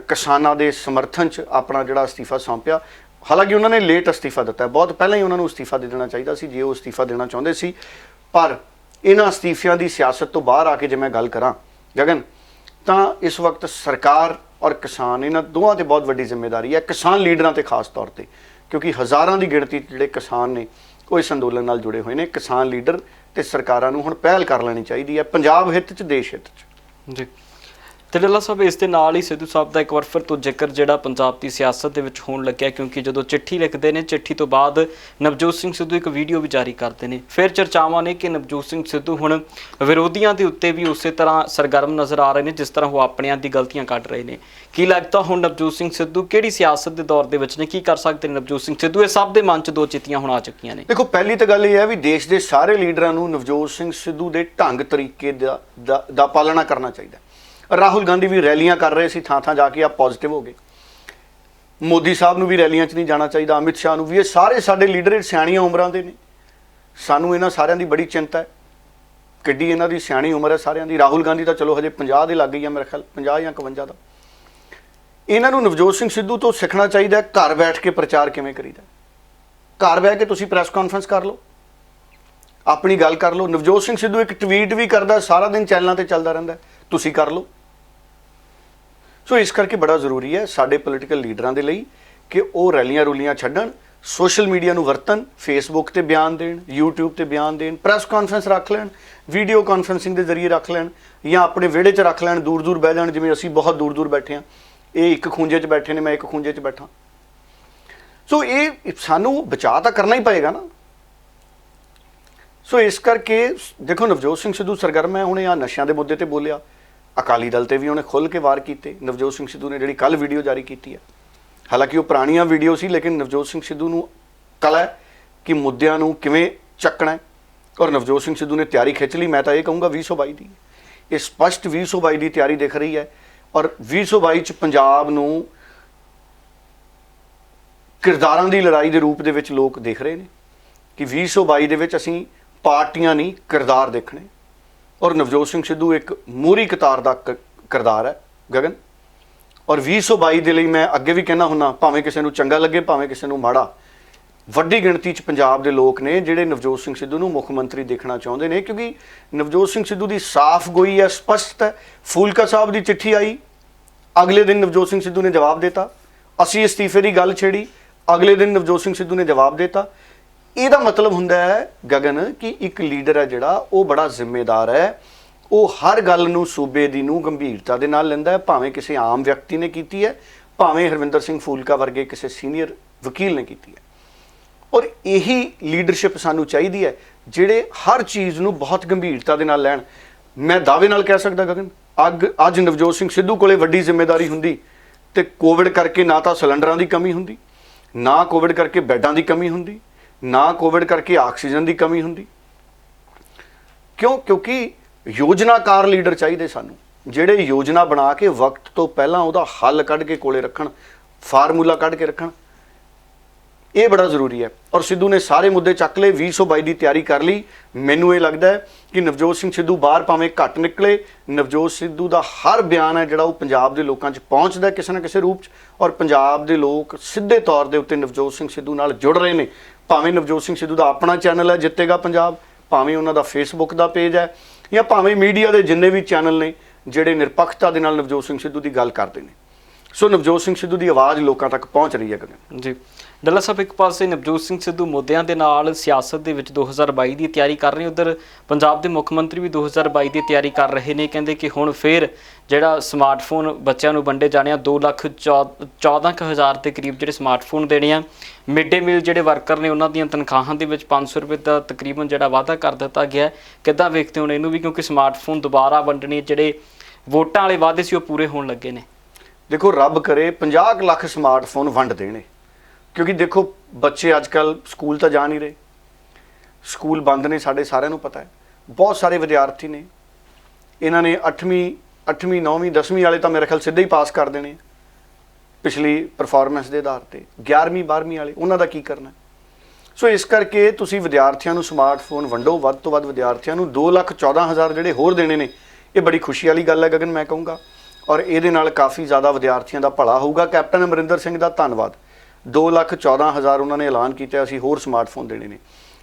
ਕਿਸਾਨਾਂ ਦੇ ਸਮਰਥਨ 'ਚ ਆਪਣਾ ਜਿਹੜਾ ਅਸਤੀਫਾ ਸੌਂਪਿਆ। ਹਾਲਾਂਕਿ ਉਹਨਾਂ ਨੇ ਲੇਟ ਅਸਤੀਫਾ ਦਿੱਤਾ, ਬਹੁਤ ਪਹਿਲਾਂ ਹੀ ਉਹਨਾਂ ਨੂੰ ਅਸਤੀਫਾ ਦੇ ਦੇਣਾ ਚਾਹੀਦਾ ਸੀ ਜੇ ਉਹ ਅਸਤੀਫਾ ਦੇਣਾ ਚਾਹੁੰਦੇ ਸੀ। ਪਰ ਇਹਨਾਂ ਅਸਤੀਫਿਆਂ ਦੀ ਸਿਆਸਤ ਤੋਂ ਬਾਹਰ ਆ ਕੇ ਜੇ ਮੈਂ ਗੱਲ ਕਰਾਂ ਗਗਨ, ਤਾਂ ਇਸ ਵਕਤ ਸਰਕਾਰ ਔਰ ਕਿਸਾਨ, ਇਹਨਾਂ ਦੋਵਾਂ ਤੇ ਬਹੁਤ ਵੱਡੀ ਜ਼ਿੰਮੇਵਾਰੀ ਹੈ, ਕਿਸਾਨ ਲੀਡਰਾਂ ਤੇ ਖਾਸ ਤੌਰ ਤੇ, ਕਿਉਂਕਿ ਹਜ਼ਾਰਾਂ ਦੀ ਗਿਣਤੀ ਜਿਹੜੇ ਕਿਸਾਨ ਨੇ ਉਹ ਇਸ ਅੰਦੋਲਨ ਨਾਲ ਜੁੜੇ ਹੋਏ ਨੇ। ਕਿਸਾਨ ਲੀਡਰ ਤੇ ਸਰਕਾਰਾਂ ਨੂੰ ਹੁਣ ਪਹਿਲ ਕਰ ਲੈਣੀ ਚਾਹੀਦੀ ਹੈ, ਪੰਜਾਬ ਹਿੱਤ 'ਚ, ਦੇਸ਼ ਹਿੱਤ 'ਚ। ਜੀ। ਤੇ ਡੱਲਾ ਸਾਹਿਬ, ਇਸ ਦੇ ਨਾਲ ਹੀ ਸਿੱਧੂ ਸਾਹਿਬ ਦਾ ਇੱਕ ਵਾਰ ਫਿਰ ਤੋਂ ਜ਼ਿਕਰ ਜਿਹੜਾ ਪੰਜਾਬ ਦੀ ਸਿਆਸਤ ਦੇ ਵਿੱਚ ਹੋਣ ਲੱਗਿਆ, ਕਿਉਂਕਿ ਜਦੋਂ ਚਿੱਠੀ ਲਿਖਦੇ ਨੇ, ਚਿੱਠੀ ਤੋਂ ਬਾਅਦ ਨਵਜੋਤ ਸਿੰਘ ਸਿੱਧੂ ਇੱਕ ਵੀਡੀਓ ਵੀ ਜਾਰੀ ਕਰਦੇ ਨੇ। ਫਿਰ ਚਰਚਾਵਾਂ ਨੇ ਕਿ ਨਵਜੋਤ ਸਿੰਘ ਸਿੱਧੂ ਹੁਣ ਵਿਰੋਧੀਆਂ ਦੇ ਉੱਤੇ ਵੀ ਉਸੇ ਤਰ੍ਹਾਂ ਸਰਗਰਮ ਨਜ਼ਰ ਆ ਰਹੇ ਨੇ ਜਿਸ ਤਰ੍ਹਾਂ ਉਹ ਆਪਣਿਆਂ ਦੀ ਗਲਤੀਆਂ ਕੱਢ ਰਹੇ ਨੇ। ਕੀ ਲੱਗਦਾ ਹੁਣ ਨਵਜੋਤ ਸਿੰਘ ਸਿੱਧੂ ਕਿਹੜੀ ਸਿਆਸਤ ਦੇ ਦੌਰ ਦੇ ਵਿੱਚ ਨੇ, ਕੀ ਕਰ ਸਕਦੇ ਨੇ ਨਵਜੋਤ ਸਿੰਘ ਸਿੱਧੂ? ਇਹ ਸਭ ਦੇ ਮਨ 'ਚ ਦੋ ਚਿੱਤੀਆਂ ਹੁਣ ਆ ਚੁੱਕੀਆਂ ਨੇ। ਦੇਖੋ, ਪਹਿਲੀ ਤਾਂ ਗੱਲ ਇਹ ਹੈ ਵੀ ਦੇਸ਼ ਦੇ ਸਾਰੇ ਲੀਡਰਾਂ ਨੂੰ ਨਵਜੋਤ ਸਿੰਘ ਸਿੱਧੂ ਦੇ ਢੰਗ ਤਰੀਕੇ ਦਾ ਪਾਲਣਾ ਕਰਨਾ ਚਾਹੀਦਾ। ਰਾਹੁਲ ਗਾਂਧੀ ਵੀ ਰੈਲੀਆਂ ਕਰ ਰਹੇ ਸੀ ਥਾਂ ਥਾਂ ਜਾ ਕੇ, ਆ ਪੋਜ਼ਿਟਿਵ ਹੋ ਗਏ। ਮੋਦੀ ਸਾਹਿਬ ਨੂੰ ਵੀ ਰੈਲੀਆਂ 'ਚ ਨਹੀਂ ਜਾਣਾ ਚਾਹੀਦਾ, ਅਮਿਤ ਸ਼ਾਹ ਨੂੰ ਵੀ। ਇਹ ਸਾਰੇ ਸਾਡੇ ਲੀਡਰ ਸਿਆਣੀਆਂ ਉਮਰਾਂ ਦੇ ਨੇ, ਸਾਨੂੰ ਇਹਨਾਂ ਸਾਰਿਆਂ ਦੀ ਬੜੀ ਚਿੰਤਾ ਹੈ, ਕਿੱਡੀ ਇਹਨਾਂ ਦੀ ਸਿਆਣੀ ਉਮਰ ਹੈ ਸਾਰਿਆਂ ਦੀ। ਰਾਹੁਲ ਗਾਂਧੀ ਤਾਂ ਚਲੋ ਹਜੇ 50 ਦੇ ਲੱਗ ਗਈ ਆ ਮੇਰੇ ਖਿਆਲ, 50 ਜਾਂ 51 ਦਾ। ਇਹਨਾਂ ਨੂੰ ਨਵਜੋਤ ਸਿੰਘ ਸਿੱਧੂ ਤੋਂ ਸਿੱਖਣਾ ਚਾਹੀਦਾ ਘਰ ਬੈਠ ਕੇ ਪ੍ਰਚਾਰ ਕਿਵੇਂ ਕਰੀਦਾ। ਘਰ ਬਹਿ ਕੇ ਤੁਸੀਂ ਪ੍ਰੈਸ ਕਾਨਫਰੰਸ ਕਰ ਲਓ, ਆਪਣੀ ਗੱਲ ਕਰ ਲਓ। ਨਵਜੋਤ ਸਿੰਘ ਸਿੱਧੂ ਇੱਕ ਟਵੀਟ ਵੀ ਕਰਦਾ, ਸਾਰਾ ਦਿਨ ਚੈਨਲਾਂ ਤੇ ਚੱਲਦਾ ਰਹਿੰਦਾ, ਤੁਸੀਂ ਕਰ ਲਓ। ਸੋ ਇਸ ਕਰਕੇ ਬੜਾ ਜ਼ਰੂਰੀ ਹੈ ਸਾਡੇ ਪੋਲੀਟੀਕਲ ਲੀਡਰਾਂ ਦੇ ਲਈ ਕਿ ਉਹ ਰੈਲੀਆਂ ਰੂਲੀਆਂ ਛੱਡਣ, ਸੋਸ਼ਲ ਮੀਡੀਆ ਨੂੰ ਵਰਤਣ, ਫੇਸਬੁੱਕ ਤੇ ਬਿਆਨ ਦੇਣ, YouTube ਤੇ ਬਿਆਨ ਦੇਣ, ਪ੍ਰੈਸ ਕਾਨਫਰੰਸ ਰੱਖ ਲੈਣ, ਵੀਡੀਓ ਕਾਨਫਰੰਸਿੰਗ ਦੇ ਜ਼ਰੀਏ ਰੱਖ ਲੈਣ, ਜਾਂ ਆਪਣੇ ਵਿਹੜੇ 'ਚ ਰੱਖ ਲੈਣ, ਦੂਰ ਦੂਰ ਬਹਿ ਜਾਣ। ਜਿਵੇਂ ਅਸੀਂ ਬਹੁਤ ਦੂਰ ਦੂਰ ਬੈਠੇ ਹਾਂ, ਇਹ ਇੱਕ ਖੂੰਜੇ 'ਚ ਬੈਠੇ ਨੇ, ਮੈਂ ਇੱਕ ਖੂੰਜੇ 'ਚ ਬੈਠਾ। ਸੋ ਇਹ ਸਾਨੂੰ ਬਚਾਅ ਤਾਂ ਕਰਨਾ ਹੀ ਪਏਗਾ ਨਾ। ਸੋ ਇਸ ਕਰਕੇ ਦੇਖੋ ਨਵਜੋਤ ਸਿੰਘ ਸਿੱਧੂ ਸਰਗਰਮ ਹੈ, ਉਹਨੇ ਆ ਨਸ਼ਿਆਂ ਦੇ ਮੁੱਦੇ ਤੇ ਬੋਲਿਆ, ਅਕਾਲੀ ਦਲ ਤੇ ਵੀ ਉਹਨੇ ਖੁੱਲ੍ਹ ਕੇ ਵਾਰ ਕੀਤੇ। ਨਵਜੋਤ ਸਿੰਘ ਸਿੱਧੂ ਨੇ ਜਿਹੜੀ ਕੱਲ ਵੀਡੀਓ ਜਾਰੀ ਕੀਤੀ ਹੈ, ਹਾਲਾਂਕਿ ਉਹ ਪੁਰਾਣੀਆਂ ਵੀਡੀਓ ਸੀ, ਲੇਕਿਨ ਨਵਜੋਤ ਸਿੰਘ ਸਿੱਧੂ ਨੂੰ ਕਲਾ ਹੈ ਕਿ ਮੁੱਦਿਆਂ ਨੂੰ ਕਿਵੇਂ ਚੱਕਣਾ ਹੈ, ਔਰ ਨਵਜੋਤ ਸਿੰਘ ਸਿੱਧੂ ਨੇ ਤਿਆਰੀ ਖਿੱਚ ਲਈ। ਮੈਂ ਤਾਂ ਇਹ ਕਹੂੰਗਾ 2022 ਦੀ, ਇਹ ਸਪਸ਼ਟ 2022 ਦੀ ਤਿਆਰੀ ਦਿਖ ਰਹੀ ਹੈ, ਔਰ 2022 ਚ ਪੰਜਾਬ ਨੂੰ ਕਿਰਦਾਰਾਂ ਦੀ ਲੜਾਈ ਦੇ ਰੂਪ ਦੇ ਵਿੱਚ ਲੋਕ ਦੇਖ ਰਹੇ ਨੇ ਕਿ 2022 ਦੇ ਵਿੱਚ ਅਸੀਂ ਪਾਰਟੀਆਂ ਨਹੀਂ ਕਿਰਦਾਰ ਦੇਖਣੇ, ਔਰ ਨਵਜੋਤ ਸਿੰਘ ਸਿੱਧੂ ਇੱਕ ਮੂਹਰੀ ਕਤਾਰ ਦਾ ਕਿਰਦਾਰ ਹੈ ਗਗਨ। ਔਰ 2022 ਦੇ ਲਈ ਮੈਂ ਅੱਗੇ ਵੀ ਕਹਿਣਾ ਹੁੰਦਾ, ਭਾਵੇਂ ਕਿਸੇ ਨੂੰ ਚੰਗਾ ਲੱਗੇ ਭਾਵੇਂ ਕਿਸੇ ਨੂੰ ਮਾੜਾ, ਵੱਡੀ ਗਿਣਤੀ 'ਚ ਪੰਜਾਬ ਦੇ ਲੋਕ ਨੇ ਜਿਹੜੇ ਨਵਜੋਤ ਸਿੰਘ ਸਿੱਧੂ ਨੂੰ ਮੁੱਖ ਮੰਤਰੀ ਦੇਖਣਾ ਚਾਹੁੰਦੇ ਨੇ, ਕਿਉਂਕਿ ਨਵਜੋਤ ਸਿੰਘ ਸਿੱਧੂ ਦੀ ਸਾਫ਼ ਗੋਈ ਹੈ, ਸਪਸ਼ਟ ਹੈ। ਫੂਲਕਾ ਸਾਹਿਬ ਦੀ ਚਿੱਠੀ ਆਈ, ਅਗਲੇ ਦਿਨ ਨਵਜੋਤ ਸਿੰਘ ਸਿੱਧੂ ਨੇ ਜਵਾਬ ਦਿੱਤਾ। ਅਸੀਂ ਅਸਤੀਫੇ ਦੀ ਗੱਲ ਛੇੜੀ, ਅਗਲੇ ਦਿਨ ਨਵਜੋਤ ਸਿੰਘ ਸਿੱਧੂ ਨੇ ਜਵਾਬ ਦਿੱਤਾ। ਇਹਦਾ ਮਤਲਬ ਹੁੰਦਾ ਹੈ ਗਗਨ ਕਿ ਇੱਕ ਲੀਡਰ ਹੈ ਜਿਹੜਾ ਉਹ ਬੜਾ ਜ਼ਿੰਮੇਦਾਰ ਹੈ, ਉਹ ਹਰ ਗੱਲ ਨੂੰ ਸੂਬੇ ਦੀ ਨੂੰ ਗੰਭੀਰਤਾ ਦੇ ਨਾਲ ਲੈਂਦਾ ਹੈ, ਭਾਵੇਂ ਕਿਸੇ ਆਮ ਵਿਅਕਤੀ ਨੇ ਕੀਤੀ ਹੈ, ਭਾਵੇਂ ਹਰਵਿੰਦਰ ਸਿੰਘ ਫੂਲਕਾ ਵਰਗੇ ਕਿਸੇ ਸੀਨੀਅਰ ਵਕੀਲ ਨੇ ਕੀਤੀ ਹੈ। ਔਰ ਇਹੀ ਲੀਡਰਸ਼ਿਪ ਸਾਨੂੰ ਚਾਹੀਦੀ ਹੈ ਜਿਹੜੇ ਹਰ ਚੀਜ਼ ਨੂੰ ਬਹੁਤ ਗੰਭੀਰਤਾ ਦੇ ਨਾਲ ਲੈਣ। ਮੈਂ ਦਾਅਵੇ ਨਾਲ ਕਹਿ ਸਕਦਾ ਗਗਨ, ਅੱਜ ਨਵਜੋਤ ਸਿੰਘ ਸਿੱਧੂ ਕੋਲੇ ਵੱਡੀ ਜ਼ਿੰਮੇਵਾਰੀ ਹੁੰਦੀ ਤੇ ਕੋਵਿਡ ਕਰਕੇ ਨਾ ਤਾਂ ਸਿਲੰਡਰਾਂ ਦੀ ਕਮੀ ਹੁੰਦੀ, ਨਾ ਕੋਵਿਡ ਕਰਕੇ ਬੈੱਡਾਂ ਦੀ ਕਮੀ ਹੁੰਦੀ, ਨਾ ਕੋਵਿਡ ਕਰਕੇ ਆਕਸੀਜਨ ਦੀ ਕਮੀ ਹੁੰਦੀ। ਕਿਉਂਕਿ ਯੋਜਨਾਕਾਰ ਲੀਡਰ ਚਾਹੀਦੇ ਸਾਨੂੰ, ਜਿਹੜੇ ਯੋਜਨਾ ਬਣਾ ਕੇ ਵਕਤ ਤੋਂ ਪਹਿਲਾਂ ਉਹਦਾ ਹੱਲ ਕੱਢ ਕੇ ਕੋਲੇ ਰੱਖਣ, ਫਾਰਮੂਲਾ ਕੱਢ ਕੇ ਰੱਖਣ। ਇਹ ਬੜਾ ਜ਼ਰੂਰੀ ਹੈ। ਔਰ ਸਿੱਧੂ ਨੇ ਸਾਰੇ ਮੁੱਦੇ ਚੱਕ ਲਏ, 2022 ਦੀ ਤਿਆਰੀ ਕਰ ਲਈ। ਮੈਨੂੰ ਇਹ ਲੱਗਦਾ ਹੈ ਕਿ ਨਵਜੋਤ ਸਿੰਘ ਸਿੱਧੂ ਬਾਹਰ ਭਾਵੇਂ ਘੱਟ ਨਿਕਲੇ, ਨਵਜੋਤ ਸਿੱਧੂ ਦਾ ਹਰ ਬਿਆਨ ਹੈ ਜਿਹੜਾ ਉਹ ਪੰਜਾਬ ਦੇ ਲੋਕਾਂ 'ਚ ਪਹੁੰਚਦਾ ਕਿਸੇ ਨਾ ਕਿਸੇ ਰੂਪ 'ਚ, ਔਰ ਪੰਜਾਬ ਦੇ ਲੋਕ ਸਿੱਧੇ ਤੌਰ ਦੇ ਉੱਤੇ ਨਵਜੋਤ ਸਿੰਘ ਸਿੱਧੂ ਨਾਲ ਜੁੜ ਰਹੇ ਨੇ। ਭਾਵੇਂ ਨਵਜੋਤ ਸਿੰਘ ਸਿੱਧੂ ਦਾ ਆਪਣਾ ਚੈਨਲ ਹੈ ਜਿੱਤੇਗਾ ਪੰਜਾਬ, ਭਾਵੇਂ ਉਹਨਾਂ ਦਾ ਫੇਸਬੁੱਕ ਦਾ ਪੇਜ ਹੈ, ਜਾਂ ਭਾਵੇਂ ਮੀਡੀਆ ਦੇ ਜਿੰਨੇ ਵੀ ਚੈਨਲ ਨੇ ਜਿਹੜੇ ਨਿਰਪੱਖਤਾ ਦੇ ਨਾਲ ਨਵਜੋਤ ਸਿੰਘ ਸਿੱਧੂ ਦੀ ਗੱਲ ਕਰਦੇ ਨੇ। ਸੋ ਨਵਜੋਤ ਸਿੰਘ ਸਿੱਧੂ ਦੀ ਆਵਾਜ਼ ਲੋਕਾਂ ਤੱਕ ਪਹੁੰਚ ਰਹੀ ਹੈ ਗਗਨ ਜੀ। ਡੱਲਾ ਸਾਹਿਬ, ਇੱਕ ਪਾਸੇ ਨਵਜੋਤ ਸਿੰਘ ਸਿੱਧੂ ਮੁੱਦਿਆਂ ਦੇ ਨਾਲ ਸਿਆਸਤ ਦੇ ਵਿੱਚ 2022 ਦੀ ਤਿਆਰੀ ਕਰ ਰਹੇ, ਉਧਰ ਪੰਜਾਬ ਦੇ ਮੁੱਖ ਮੰਤਰੀ ਵੀ 2022 ਦੀ ਤਿਆਰੀ ਕਰ ਰਹੇ ਨੇ। ਕਹਿੰਦੇ ਕਿ ਹੁਣ ਫਿਰ ਜਿਹੜਾ ਸਮਾਰਟਫੋਨ ਬੱਚਿਆਂ ਨੂੰ ਵੰਡੇ ਜਾਣੇ ਆ, 2,14,000 ਦੇ ਕਰੀਬ ਜਿਹੜੇ ਸਮਾਰਟਫੋਨ ਦੇਣੇ ਆ। ਮਿਡ ਡੇ ਮੀਲ ਜਿਹੜੇ ਵਰਕਰ ਨੇ ਉਹਨਾਂ ਦੀਆਂ ਤਨਖਾਹਾਂ ਦੇ ਵਿੱਚ 500 ਰੁਪਏ ਦਾ ਤਕਰੀਬਨ ਜਿਹੜਾ ਵਾਅਦਾ ਕਰ ਦਿੱਤਾ ਗਿਆ। ਕਿੱਦਾਂ ਵੇਖਦੇ ਹੋ ਇਹਨੂੰ ਵੀ, ਕਿਉਂਕਿ ਸਮਾਰਟਫੋਨ ਦੁਬਾਰਾ ਵੰਡਣੇ ਜਿਹੜੇ ਵੋਟਾਂ ਵਾਲੇ ਵਾਅਦੇ ਸੀ ਉਹ ਪੂਰੇ ਹੋਣ ਲੱਗੇ ਨੇ। ਦੇਖੋ ਰੱਬ ਕਰੇ 50 ਲੱਖ ਸਮਾਰਟਫੋਨ ਵੰਡ ਦੇਣੇ, ਕਿਉਂਕਿ ਦੇਖੋ ਬੱਚੇ ਅੱਜ ਕੱਲ੍ਹ ਸਕੂਲ ਤਾਂ ਜਾ ਨਹੀਂ ਰਹੇ, ਸਕੂਲ ਬੰਦ ਨੇ, ਸਾਡੇ ਸਾਰਿਆਂ ਨੂੰ ਪਤਾ ਹੈ। ਬਹੁਤ ਸਾਰੇ ਵਿਦਿਆਰਥੀ ਨੇ, ਇਹਨਾਂ ਨੇ 8ਵੀਂ 9ਵੀਂ 10ਵੀਂ ਵਾਲੇ ਤਾਂ ਮੇਰੇ ਖਿਆਲ ਸਿੱਧੇ ਹੀ ਪਾਸ ਕਰ ਦੇਣੇ ਪਿਛਲੀ ਪਰਫਾਰਮੈਂਸ ਦੇ ਆਧਾਰ ਤੇ। 11ਵੀਂ 12ਵੀਂ ਵਾਲੇ ਉਹਨਾਂ ਦਾ ਕੀ ਕਰਨਾ? ਸੋ ਇਸ ਕਰਕੇ ਤੁਸੀਂ ਵਿਦਿਆਰਥੀਆਂ ਨੂੰ ਸਮਾਰਟਫੋਨ ਵੰਡੋ, ਵੱਧ ਤੋਂ ਵੱਧ ਵਿਦਿਆਰਥੀਆਂ ਨੂੰ। 2,14,000 ਜਿਹੜੇ ਹੋਰ ਦੇਣੇ ਨੇ, ਇਹ ਬੜੀ ਖੁਸ਼ੀ ਵਾਲੀ ਗੱਲ ਹੈ ਗਗਨ, ਮੈਂ ਕਹੂੰਗਾ, ਔਰ ਇਹਦੇ ਨਾਲ ਕਾਫੀ ਜ਼ਿਆਦਾ ਵਿਦਿਆਰਥੀਆਂ ਦਾ ਭਲਾ ਹੋਊਗਾ। ਕੈਪਟਨ ਅਮਰਿੰਦਰ ਸਿੰਘ ਦਾ ਧੰਨਵਾਦ, 2,14,000 ਉਹਨਾਂ ਨੇ ਐਲਾਨ ਕੀਤਾ ਅਸੀਂ ਹੋਰ ਸਮਾਰਟਫੋਨ ਦੇਣੇ ਨੇ।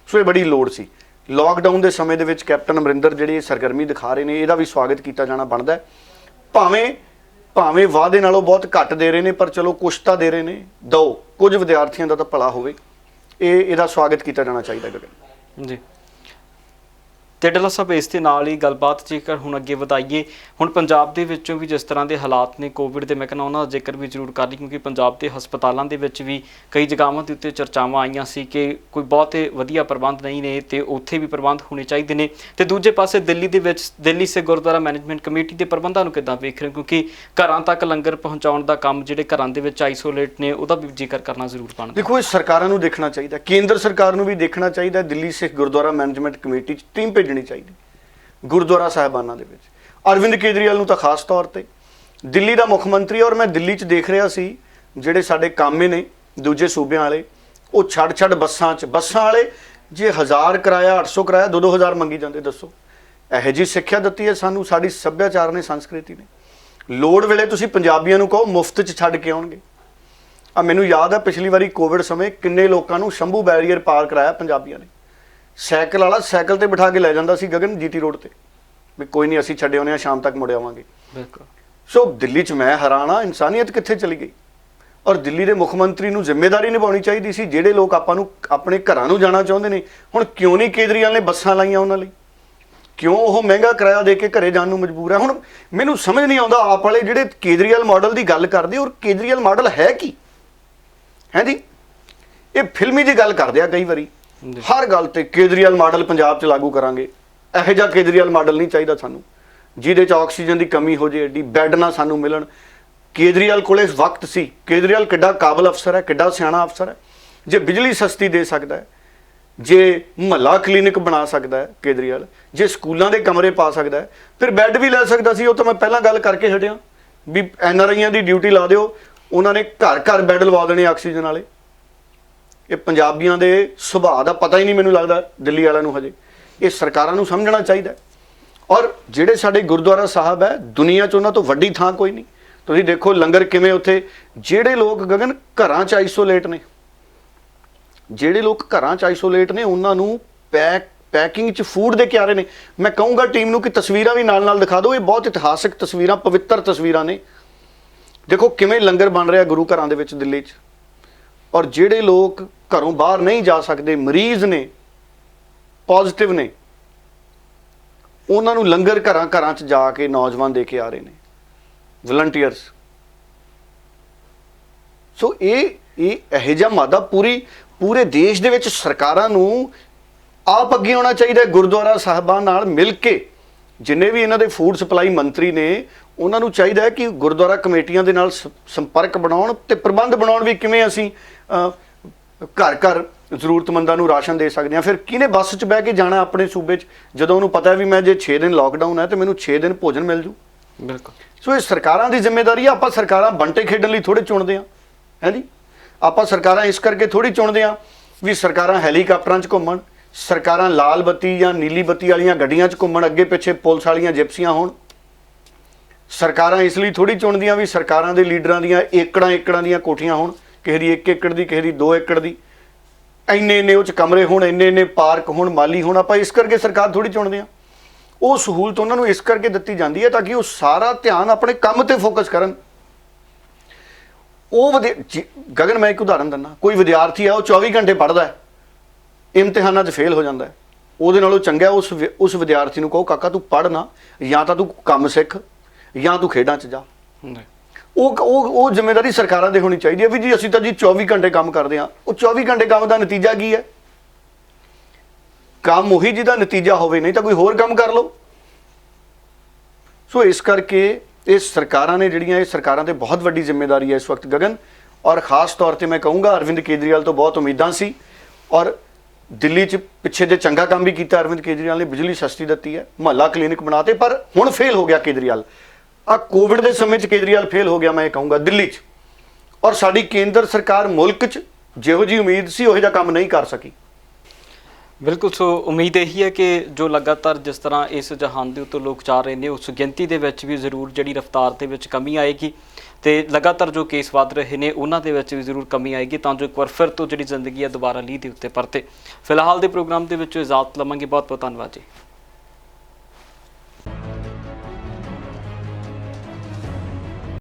ਸੋ ਇਹ ਬੜੀ ਲੋੜ ਸੀ। ਲਾਕਡਾਊਨ ਦੇ ਸਮੇਂ ਦੇ ਵਿੱਚ ਕੈਪਟਨ ਅਮਰਿੰਦਰ ਜਿਹੜੀ ਸਰਗਰਮੀ ਦਿਖਾ ਰਹੇ ਨੇ, ਇਹਦਾ ਵੀ ਸਵਾਗਤ ਕੀਤਾ ਜਾਣਾ ਬਣਦਾ। ਭਾਵੇਂ ਵਾਅਦੇ ਨਾਲੋਂ ਬਹੁਤ ਘੱਟ ਦੇ ਰਹੇ ਨੇ, ਪਰ ਚਲੋ ਕੁਛ ਤਾਂ ਦੇ ਰਹੇ ਨੇ, ਦਿਓ, ਕੁਝ ਵਿਦਿਆਰਥੀਆਂ ਦਾ ਤਾਂ ਭਲਾ ਹੋਵੇ। ਇਹਦਾ ਸਵਾਗਤ ਕੀਤਾ ਜਾਣਾ ਚਾਹੀਦਾ ਗਗਨ ਜੀ। ਤੇ ਡੱਲਾ ਸਾਹਿਬ, ਇਸ ਦੇ ਨਾਲ ਹੀ ਗੱਲਬਾਤ ਜੇਕਰ ਹੁਣ ਅੱਗੇ ਵਧਾਈਏ, ਹੁਣ ਪੰਜਾਬ ਦੇ ਵਿੱਚੋਂ ਵੀ ਜਿਸ ਤਰ੍ਹਾਂ ਦੇ ਹਾਲਾਤ ਨੇ ਕੋਵਿਡ ਦੇ, ਮੈਂ ਕਹਿੰਦਾ ਉਹਨਾਂ ਦਾ ਜ਼ਿਕਰ ਵੀ ਜ਼ਰੂਰ ਕਰ ਲਈ, ਕਿਉਂਕਿ ਪੰਜਾਬ ਦੇ ਹਸਪਤਾਲਾਂ ਦੇ ਵਿੱਚ ਵੀ ਕਈ ਜਗ੍ਹਾਵਾਂ ਦੇ ਉੱਤੇ ਚਰਚਾਵਾਂ ਆਈਆਂ ਸੀ ਕਿ ਕੋਈ ਬਹੁਤੇ ਵਧੀਆ ਪ੍ਰਬੰਧ ਨਹੀਂ ਨੇ ਤੇ ਉੱਥੇ ਵੀ ਪ੍ਰਬੰਧ ਹੋਣੇ ਚਾਹੀਦੇ ਨੇ। ਤੇ ਦੂਜੇ ਪਾਸੇ ਦਿੱਲੀ ਦੇ ਵਿੱਚ ਦਿੱਲੀ ਸੇ ਗੁਰਦੁਆਰਾ ਮੈਨੇਜਮੈਂਟ ਕਮੇਟੀ ਦੇ ਪ੍ਰਬੰਧਾਂ ਨੂੰ ਕਿੱਦਾਂ ਵੇਖ ਰਹੇ ਹੋ, ਕਿਉਂਕਿ ਘਰਾਂ ਤੱਕ ਲੰਗਰ ਪਹੁੰਚਾਉਣ ਦਾ ਕੰਮ ਜਿਹੜੇ ਘਰਾਂ ਦੇ ਵਿੱਚ ਆਈਸੋਲੇਟ ਨੇ ਉਹਦਾ ਵੀ ਜ਼ਿਕਰ ਕਰਨਾ ਜ਼ਰੂਰ ਬਣਦਾ। ਦੇਖੋ, ਇਹ ਸਰਕਾਰਾਂ ਨੂੰ ਦੇਖਣਾ ਚਾਹੀਦਾ, ਕੇਂਦਰ ਸਰਕਾਰ ਨੂੰ ਵੀ ਦੇਖਣਾ ਚਾਹੀਦਾ। ਦਿੱਲੀ ਸਿੱਖ ਗੁਰਦੁਆਰਾ ਮੈਨੇਜਮੈਂਟ ਕਮੇਟੀ 'ਚ ਟੀਮ ਭੇਜਣੀ ਚਾਹੀਦੀ ਗੁਰਦੁਆਰਾ ਸਾਹਿਬਾਨਾਂ ਦੇ ਵਿੱਚ। ਅਰਵਿੰਦ ਕੇਜਰੀਵਾਲ ਨੂੰ ਤਾਂ ਖਾਸ ਤੌਰ ਤੇ, ਦਿੱਲੀ ਦਾ ਮੁੱਖ ਮੰਤਰੀ। ਔਰ ਮੈਂ ਦਿੱਲੀ 'ਚ ਦੇਖ ਰਿਹਾ ਸੀ ਜਿਹੜੇ ਸਾਡੇ ਕਾਮੇ ਨੇ ਦੂਜੇ ਸੂਬਿਆਂ ਵਾਲੇ, ਉਹ ਛੱਡ ਬੱਸਾਂ ਵਾਲੇ ਜੇ 1000 ਕਿਰਾਇਆ 800 ਕਿਰਾਇਆ 2-2000 ਮੰਗੀ ਜਾਂਦੇ। ਦੱਸੋ, ਇਹੋ ਜਿਹੀ ਸਿੱਖਿਆ ਦਿੱਤੀ ਹੈ ਸਾਨੂੰ ਸਾਡੀ ਸੱਭਿਆਚਾਰ ਨੇ, ਸੰਸਕ੍ਰਿਤੀ ਨੇ। ਲੋੜ ਵੇਲੇ ਤੁਸੀਂ ਪੰਜਾਬੀਆਂ ਨੂੰ ਕਹੋ ਮੁਫਤ 'ਚ ਛੱਡ ਕੇ ਆਉਣਗੇ। ਮੈਨੂੰ ਯਾਦ ਹੈ ਪਿਛਲੀ ਵਾਰੀ ਕੋਵਿਡ ਸਮੇਂ ਕਿੰਨੇ ਲੋਕਾਂ ਨੂੰ ਸ਼ੰਭੂ ਬੈਰੀਅਰ ਪਾਰ ਕਰਾਇਆ ਪੰਜਾਬੀਆਂ ਨੇ। ਸਾਈਕਲ ਵਾਲਾ ਸਾਈਕਲ ਤੇ ਬਿਠਾ ਕੇ ਲੈ ਜਾਂਦਾ ਸੀ ਗਗਨ GT ਰੋਡ ਤੇ, ਵੀ ਕੋਈ ਨਹੀਂ ਅਸੀਂ ਛੱਡੇ ਆਉਂਦੇ ਹਾਂ, ਸ਼ਾਮ ਤੱਕ ਮੁੜ ਆਵਾਂਗੇ। ਬਿਲਕੁਲ। ਸੋ ਦਿੱਲੀ 'ਚ ਮੈਂ ਹੈਰਾਨ ਹਾਂ, ਇਨਸਾਨੀਅਤ ਕਿੱਥੇ ਚਲੀ ਗਈ? ਔਰ ਦਿੱਲੀ ਦੇ ਮੁੱਖ ਮੰਤਰੀ ਨੂੰ ਜ਼ਿੰਮੇਵਾਰੀ ਨਿਭਾਉਣੀ ਚਾਹੀਦੀ ਸੀ। ਜਿਹੜੇ ਲੋਕ ਆਪਾਂ ਨੂੰ ਆਪਣੇ ਘਰਾਂ ਨੂੰ ਜਾਣਾ ਚਾਹੁੰਦੇ ਨੇ, ਹੁਣ ਕਿਉਂ ਨਹੀਂ ਕੇਜਰੀਵਾਲ ਨੇ ਬੱਸਾਂ ਲਾਈਆਂ ਉਹਨਾਂ ਲਈ? ਕਿਉਂ ਉਹ ਮਹਿੰਗਾ ਕਿਰਾਇਆ ਦੇ ਕੇ ਘਰੇ ਜਾਣ ਨੂੰ ਮਜਬੂਰ ਹੈ? ਹੁਣ ਮੈਨੂੰ ਸਮਝ ਨਹੀਂ ਆਉਂਦਾ, ਆਪ ਵਾਲੇ ਜਿਹੜੇ ਕੇਜਰੀਵਾਲ ਮਾਡਲ ਦੀ ਗੱਲ ਕਰਦੇ, ਔਰ ਕੇਜਰੀਵਾਲ ਮਾਡਲ ਹੈ ਕੀ ਹੈ ਜੀ? ਇਹ ਫਿਲਮੀ ਦੀ ਗੱਲ ਕਰਦੇ ਆ ਕਈ ਵਾਰੀ ਜੀ। ਹਰ ਗੱਲ ਤੇ ਕੇਜਰੀਵਾਲ ਮਾਡਲ ਪੰਜਾਬ 'ਚ ਲਾਗੂ ਕਰਾਂਗੇ। ਇਹੋ ਜਿਹਾ ਕੇਜਰੀਵਾਲ ਮਾਡਲ ਨਹੀਂ ਚਾਹੀਦਾ ਸਾਨੂੰ ਜਿਹਦੇ 'ਚ ਆਕਸੀਜਨ ਦੀ ਕਮੀ ਹੋ ਜੇ, ਐਡੀ ਬੈੱਡ ਨਾ ਸਾਨੂੰ ਮਿਲਣ। ਕੇਜਰੀਵਾਲ ਕੋਲੇ ਵਕਤ ਸੀ। ਕੇਜਰੀਵਾਲ ਕਿੱਡਾ ਕਾਬਲ ਅਫਸਰ ਹੈ, ਕਿੱਡਾ ਸਿਆਣਾ ਅਫਸਰ ਹੈ। ਜੇ ਬਿਜਲੀ ਸਸਤੀ ਦੇ ਸਕਦਾ ਹੈ, ਜੇ ਮੁਹੱਲਾ ਕਲੀਨਿਕ ਬਣਾ ਸਕਦਾ ਹੈ ਕੇਜਰੀਵਾਲ, ਜੇ ਸਕੂਲਾਂ ਦੇ ਕਮਰੇ ਪਾ ਸਕਦਾ ਹੈ, ਫਿਰ ਬੈੱਡ ਵੀ ਲੈ ਸਕਦਾ ਸੀ। ਉਹ ਤਾਂ ਮੈਂ ਪਹਿਲਾਂ ਗੱਲ ਕਰਕੇ ਹਟਿਆ ਵੀ NRIਆਂ ਦੀ ਡਿਊਟੀ ਲਾ ਦਿਓ, ਉਹਨਾਂ ਨੇ ਘਰ ਘਰ ਬੈੱਡ ਲਵਾ ਦੇਣੇ ਆਕਸੀਜਨ ਵਾਲੇ। ਇਹ ਪੰਜਾਬੀਆਂ ਦੇ ਸੁਭਾਅ ਦਾ ਪਤਾ ਹੀ ਨਹੀਂ ਮੈਨੂੰ ਲੱਗਦਾ ਦਿੱਲੀ ਵਾਲਿਆਂ ਨੂੰ ਹਜੇ। ਇਹ ਸਰਕਾਰਾਂ ਨੂੰ ਸਮਝਣਾ ਚਾਹੀਦਾ ਹੈ। ਔਰ ਜਿਹੜੇ ਸਾਡੇ ਗੁਰਦੁਆਰਾ ਸਾਹਿਬ ਹੈ, ਦੁਨੀਆ 'ਚ ਉਹਨਾਂ ਤੋਂ ਵੱਡੀ ਥਾਂ ਕੋਈ ਨਹੀਂ। ਤੁਸੀਂ ਦੇਖੋ ਲੰਗਰ ਕਿਵੇਂ ਉੱਥੇ, ਜਿਹੜੇ ਲੋਕ ਗਗਨ ਘਰਾਂ 'ਚ ਆਈਸੋਲੇਟ ਨੇ, ਜਿਹੜੇ ਲੋਕ ਘਰਾਂ 'ਚ ਆਈਸੋਲੇਟ ਨੇ, ਉਹਨਾਂ ਨੂੰ ਪੈਕਿੰਗ 'ਚ ਫੂਡ ਦੇ ਕੇ ਆ ਰਹੇ ਨੇ। ਮੈਂ ਕਹੂੰਗਾ ਟੀਮ ਨੂੰ ਕਿ ਤਸਵੀਰਾਂ ਵੀ ਨਾਲ ਦਿਖਾ ਦਿਓ। ਇਹ ਬਹੁਤ ਇਤਿਹਾਸਕ ਤਸਵੀਰਾਂ, ਪਵਿੱਤਰ ਤਸਵੀਰਾਂ ਨੇ। ਦੇਖੋ ਕਿਵੇਂ ਲੰਗਰ ਬਣ ਰਿਹਾ ਗੁਰੂ ਘਰਾਂ ਦੇ ਵਿੱਚ ਦਿੱਲੀ 'ਚ। ਔਰ ਜਿਹੜੇ ਲੋਕ ਘਰੋਂ ਬਾਹਰ ਨਹੀਂ ਜਾ ਸਕਦੇ, ਮਰੀਜ਼ ਨੇ, ਪੋਜ਼ਿਟਿਵ ਨੇ, ਉਹਨਾਂ ਨੂੰ ਲੰਗਰ ਘਰਾਂ 'ਚ ਜਾ ਕੇ ਨੌਜਵਾਨ ਦੇ ਕੇ ਆ ਰਹੇ ਨੇ, ਵਲੰਟੀਅਰਸ। ਸੋ ਇਹ ਇਹੋ ਜਿਹਾ ਮਾਦਾ ਪੂਰੇ ਦੇਸ਼ ਦੇ ਵਿੱਚ ਸਰਕਾਰਾਂ ਨੂੰ ਆਪ ਅੱਗੇ ਆਉਣਾ ਚਾਹੀਦਾ। ਗੁਰਦੁਆਰਾ ਸਾਹਿਬਾਂ ਨਾਲ ਮਿਲ ਕੇ ਜਿੰਨੇ ਵੀ ਇਹਨਾਂ ਦੇ ਫੂਡ ਸਪਲਾਈ ਮੰਤਰੀ ਨੇ, ਉਹਨਾਂ ਨੂੰ ਚਾਹੀਦਾ ਹੈ ਕਿ ਗੁਰਦੁਆਰਾ ਕਮੇਟੀਆਂ ਦੇ ਨਾਲ ਸੰਪਰਕ ਬਣਾਉਣ ਤੇ ਪ੍ਰਬੰਧ ਬਣਾਉਣ ਵੀ ਕਿਵੇਂ ਅਸੀਂ ਘਰ ਘਰ ਜ਼ਰੂਰਤਮੰਦਾਂ ਨੂੰ ਰਾਸ਼ਨ ਦੇ ਸਕਦੇ ਹਾਂ। ਫਿਰ ਕਿਹਨੇ ਬੱਸ 'ਚ ਬਹਿ ਕੇ ਜਾਣਾ ਆਪਣੇ ਸੂਬੇ 'ਚ, ਜਦੋਂ ਉਹਨੂੰ ਪਤਾ ਵੀ ਮੈਂ ਜੇ 6 ਦਿਨ ਲਾਕਡਾਊਨ ਹੈ ਤੇ ਮੈਨੂੰ 6 ਦਿਨ ਭੋਜਨ ਮਿਲ ਜੂ। ਬਿਲਕੁਲ। ਸੋ ਇਹ ਸਰਕਾਰਾਂ ਦੀ ਜ਼ਿੰਮੇਵਾਰੀ ਆ। ਆਪਾਂ ਸਰਕਾਰਾਂ ਬੰਟੇ ਖੇਡਣ ਲਈ ਥੋੜੇ ਚੁਣਦੇ ਹਾਂ, ਹੈ ਜੀ। ਆਪਾਂ ਸਰਕਾਰਾਂ ਇਸ ਕਰਕੇ ਥੋੜੀ ਚੁਣਦੇ ਹਾਂ ਵੀ ਸਰਕਾਰਾਂ ਹੈਲੀਕਾਪਟਰਾਂ 'ਚ ਘੁੰਮਣ, ਸਰਕਾਰਾਂ ਲਾਲ ਬੱਤੀ ਜਾਂ ਨੀਲੀ ਬੱਤੀ ਵਾਲੀਆਂ ਗੱਡੀਆਂ 'ਚ ਘੁੰਮਣ, ਅੱਗੇ ਪਿੱਛੇ ਪੁਲਿਸ ਵਾਲੀਆਂ ਜਿਪਸੀਆਂ ਹੋਣ। ਸਰਕਾਰਾਂ ਇਸ ਲਈ ਥੋੜੀ ਚੁਣਦੀਆਂ ਵੀ ਸਰਕਾਰਾਂ ਦੇ ਲੀਡਰਾਂ ਦੀਆਂ ਏਕੜਾਂ ਦੀਆਂ ਕੋਠੀਆਂ ਹੋਣ, ਕਿਸੇ ਦੀ 1 ਏਕੜ ਦੀ, ਕਿਸੇ ਦੀ 2 ਏਕੜ ਦੀ, ਇੰਨੇ ਉਹ 'ਚ ਕਮਰੇ ਹੋਣ, ਇੰਨੇ ਪਾਰਕ ਹੋਣ, ਮਾਲੀ ਹੋਣ। ਆਪਾਂ ਇਸ ਕਰਕੇ ਸਰਕਾਰ ਥੋੜੀ ਚੁਣਦੇ ਹਾਂ। ਉਹ ਸਹੂਲਤ ਉਹਨਾਂ ਨੂੰ ਇਸ ਕਰਕੇ ਦਿੱਤੀ ਜਾਂਦੀ ਹੈ ਤਾਂ ਕਿ ਉਹ ਸਾਰਾ ਧਿਆਨ ਆਪਣੇ ਕੰਮ ਤੇ ਫੋਕਸ ਕਰਨ। ਉਹ ਗਗਨ, ਮੈਂ ਇੱਕ ਉਦਾਹਰਨ ਦਿੰਦਾ। ਕੋਈ ਵਿਦਿਆਰਥੀ ਹੈ, ਉਹ 24 ਘੰਟੇ ਪੜ੍ਹਦਾ ਹੈ, ਇਮਤਿਹਾਨਾਂ 'ਚ ਫੇਲ ਹੋ ਜਾਂਦਾ ਹੈ। ਉਹਦੇ ਨਾਲੋਂ ਚੰਗਾ ਉਸ ਵਿਦਿਆਰਥੀ ਨੂੰ ਕਹੋ ਕਾਕਾ ਤੂੰ ਪੜ੍ਹ ਨਾ, ਜਾਂ ਤਾਂ ਤੂੰ ਕੰਮ ਸਿੱਖ ਜਾਂ ਤੂੰ ਖੇਡਾਂ 'ਚ ਜਾ। ਉਹ ਜ਼ਿੰਮੇਵਾਰੀ ਸਰਕਾਰਾਂ ਦੇ ਹੋਣੀ ਚਾਹੀਦੀ ਹੈ ਵੀ ਜੀ ਅਸੀਂ ਤਾਂ ਜੀ 24 ਘੰਟੇ ਕੰਮ ਕਰਦੇ ਹਾਂ। ਉਹ 24 ਘੰਟੇ ਕੰਮ ਦਾ ਨਤੀਜਾ ਕੀ ਹੈ? ਕੰਮ ਉਹੀ ਜਿਹਦਾ ਨਤੀਜਾ ਹੋਵੇ, ਨਹੀਂ ਤਾਂ ਕੋਈ ਹੋਰ ਕੰਮ ਕਰ ਲਓ। ਸੋ ਇਸ ਕਰਕੇ ਇਹ ਸਰਕਾਰਾਂ ਨੇ ਜਿਹੜੀਆਂ, ਇਹ ਸਰਕਾਰਾਂ ਤੇ ਬਹੁਤ ਵੱਡੀ ਜ਼ਿੰਮੇਵਾਰੀ ਹੈ ਇਸ ਵਕਤ ਗਗਨ। ਔਰ ਖਾਸ ਤੌਰ ਤੇ ਮੈਂ ਕਹੂੰਗਾ ਅਰਵਿੰਦ ਕੇਜਰੀਵਾਲ ਤੋਂ ਬਹੁਤ ਉਮੀਦਾਂ ਸੀ। ਔਰ ਦਿੱਲੀ 'ਚ ਪਿੱਛੇ ਜੇ ਚੰਗਾ ਕੰਮ ਵੀ ਕੀਤਾ ਅਰਵਿੰਦ ਕੇਜਰੀਵਾਲ ਨੇ, ਬਿਜਲੀ ਸਸਤੀ ਦਿੱਤੀ ਹੈ, ਮੁਹੱਲਾ ਕਲੀਨਿਕ ਬਣਾਤੇ। ਪਰ ਹੁਣ ਫੇਲ ਹੋ ਗਿਆ ਕੇਜਰੀਵਾਲ। ਆ ਕੋਵਿਡ ਦੇ ਸਮੇਂ 'ਚ ਕੇਜਰੀਵਾਲ ਫੇਲ ਹੋ ਗਿਆ, ਮੈਂ ਇਹ ਕਹੂੰਗਾ ਦਿੱਲੀ 'ਚ। ਔਰ ਸਾਡੀ ਕੇਂਦਰ ਸਰਕਾਰ ਮੁਲਕ 'ਚ ਜਿਹੋ ਜਿਹੀ ਉਮੀਦ ਸੀ ਉਹੋ ਜਿਹਾ ਕੰਮ ਨਹੀਂ ਕਰ ਸਕੀ। ਬਿਲਕੁਲ। ਸੋ ਉਮੀਦ ਇਹੀ ਹੈ ਕਿ ਜੋ ਲਗਾਤਾਰ ਜਿਸ ਤਰ੍ਹਾਂ ਇਸ ਜਹਾਨ ਦੇ ਉੱਤੇ ਲੋਕ ਜਾ ਰਹੇ ਨੇ, ਉਸ ਗਿਣਤੀ ਦੇ ਵਿੱਚ ਵੀ ਜ਼ਰੂਰ ਜਿਹੜੀ ਰਫ਼ਤਾਰ ਦੇ ਵਿੱਚ ਕਮੀ ਆਏਗੀ ਤੇ ਲਗਾਤਾਰ ਜੋ ਕੇਸ ਵੱਧ ਰਹੇ ਨੇ ਉਹਨਾਂ ਦੇ ਵਿੱਚ ਵੀ ਜ਼ਰੂਰ ਕਮੀ ਆਏਗੀ, ਤਾਂ ਜੋ ਇੱਕ ਵਾਰ ਫਿਰ ਤੋਂ ਜਿਹੜੀ ਜ਼ਿੰਦਗੀ ਹੈ ਦੁਬਾਰਾ ਲੀਹ ਦੇ ਉੱਤੇ ਪਰਤੇ। ਫਿਲਹਾਲ ਦੇ ਪ੍ਰੋਗਰਾਮ ਦੇ ਵਿੱਚ ਇਜਾਜ਼ਤ ਲਵਾਂਗੇ। ਬਹੁਤ ਬਹੁਤ ਧੰਨਵਾਦ ਜੀ।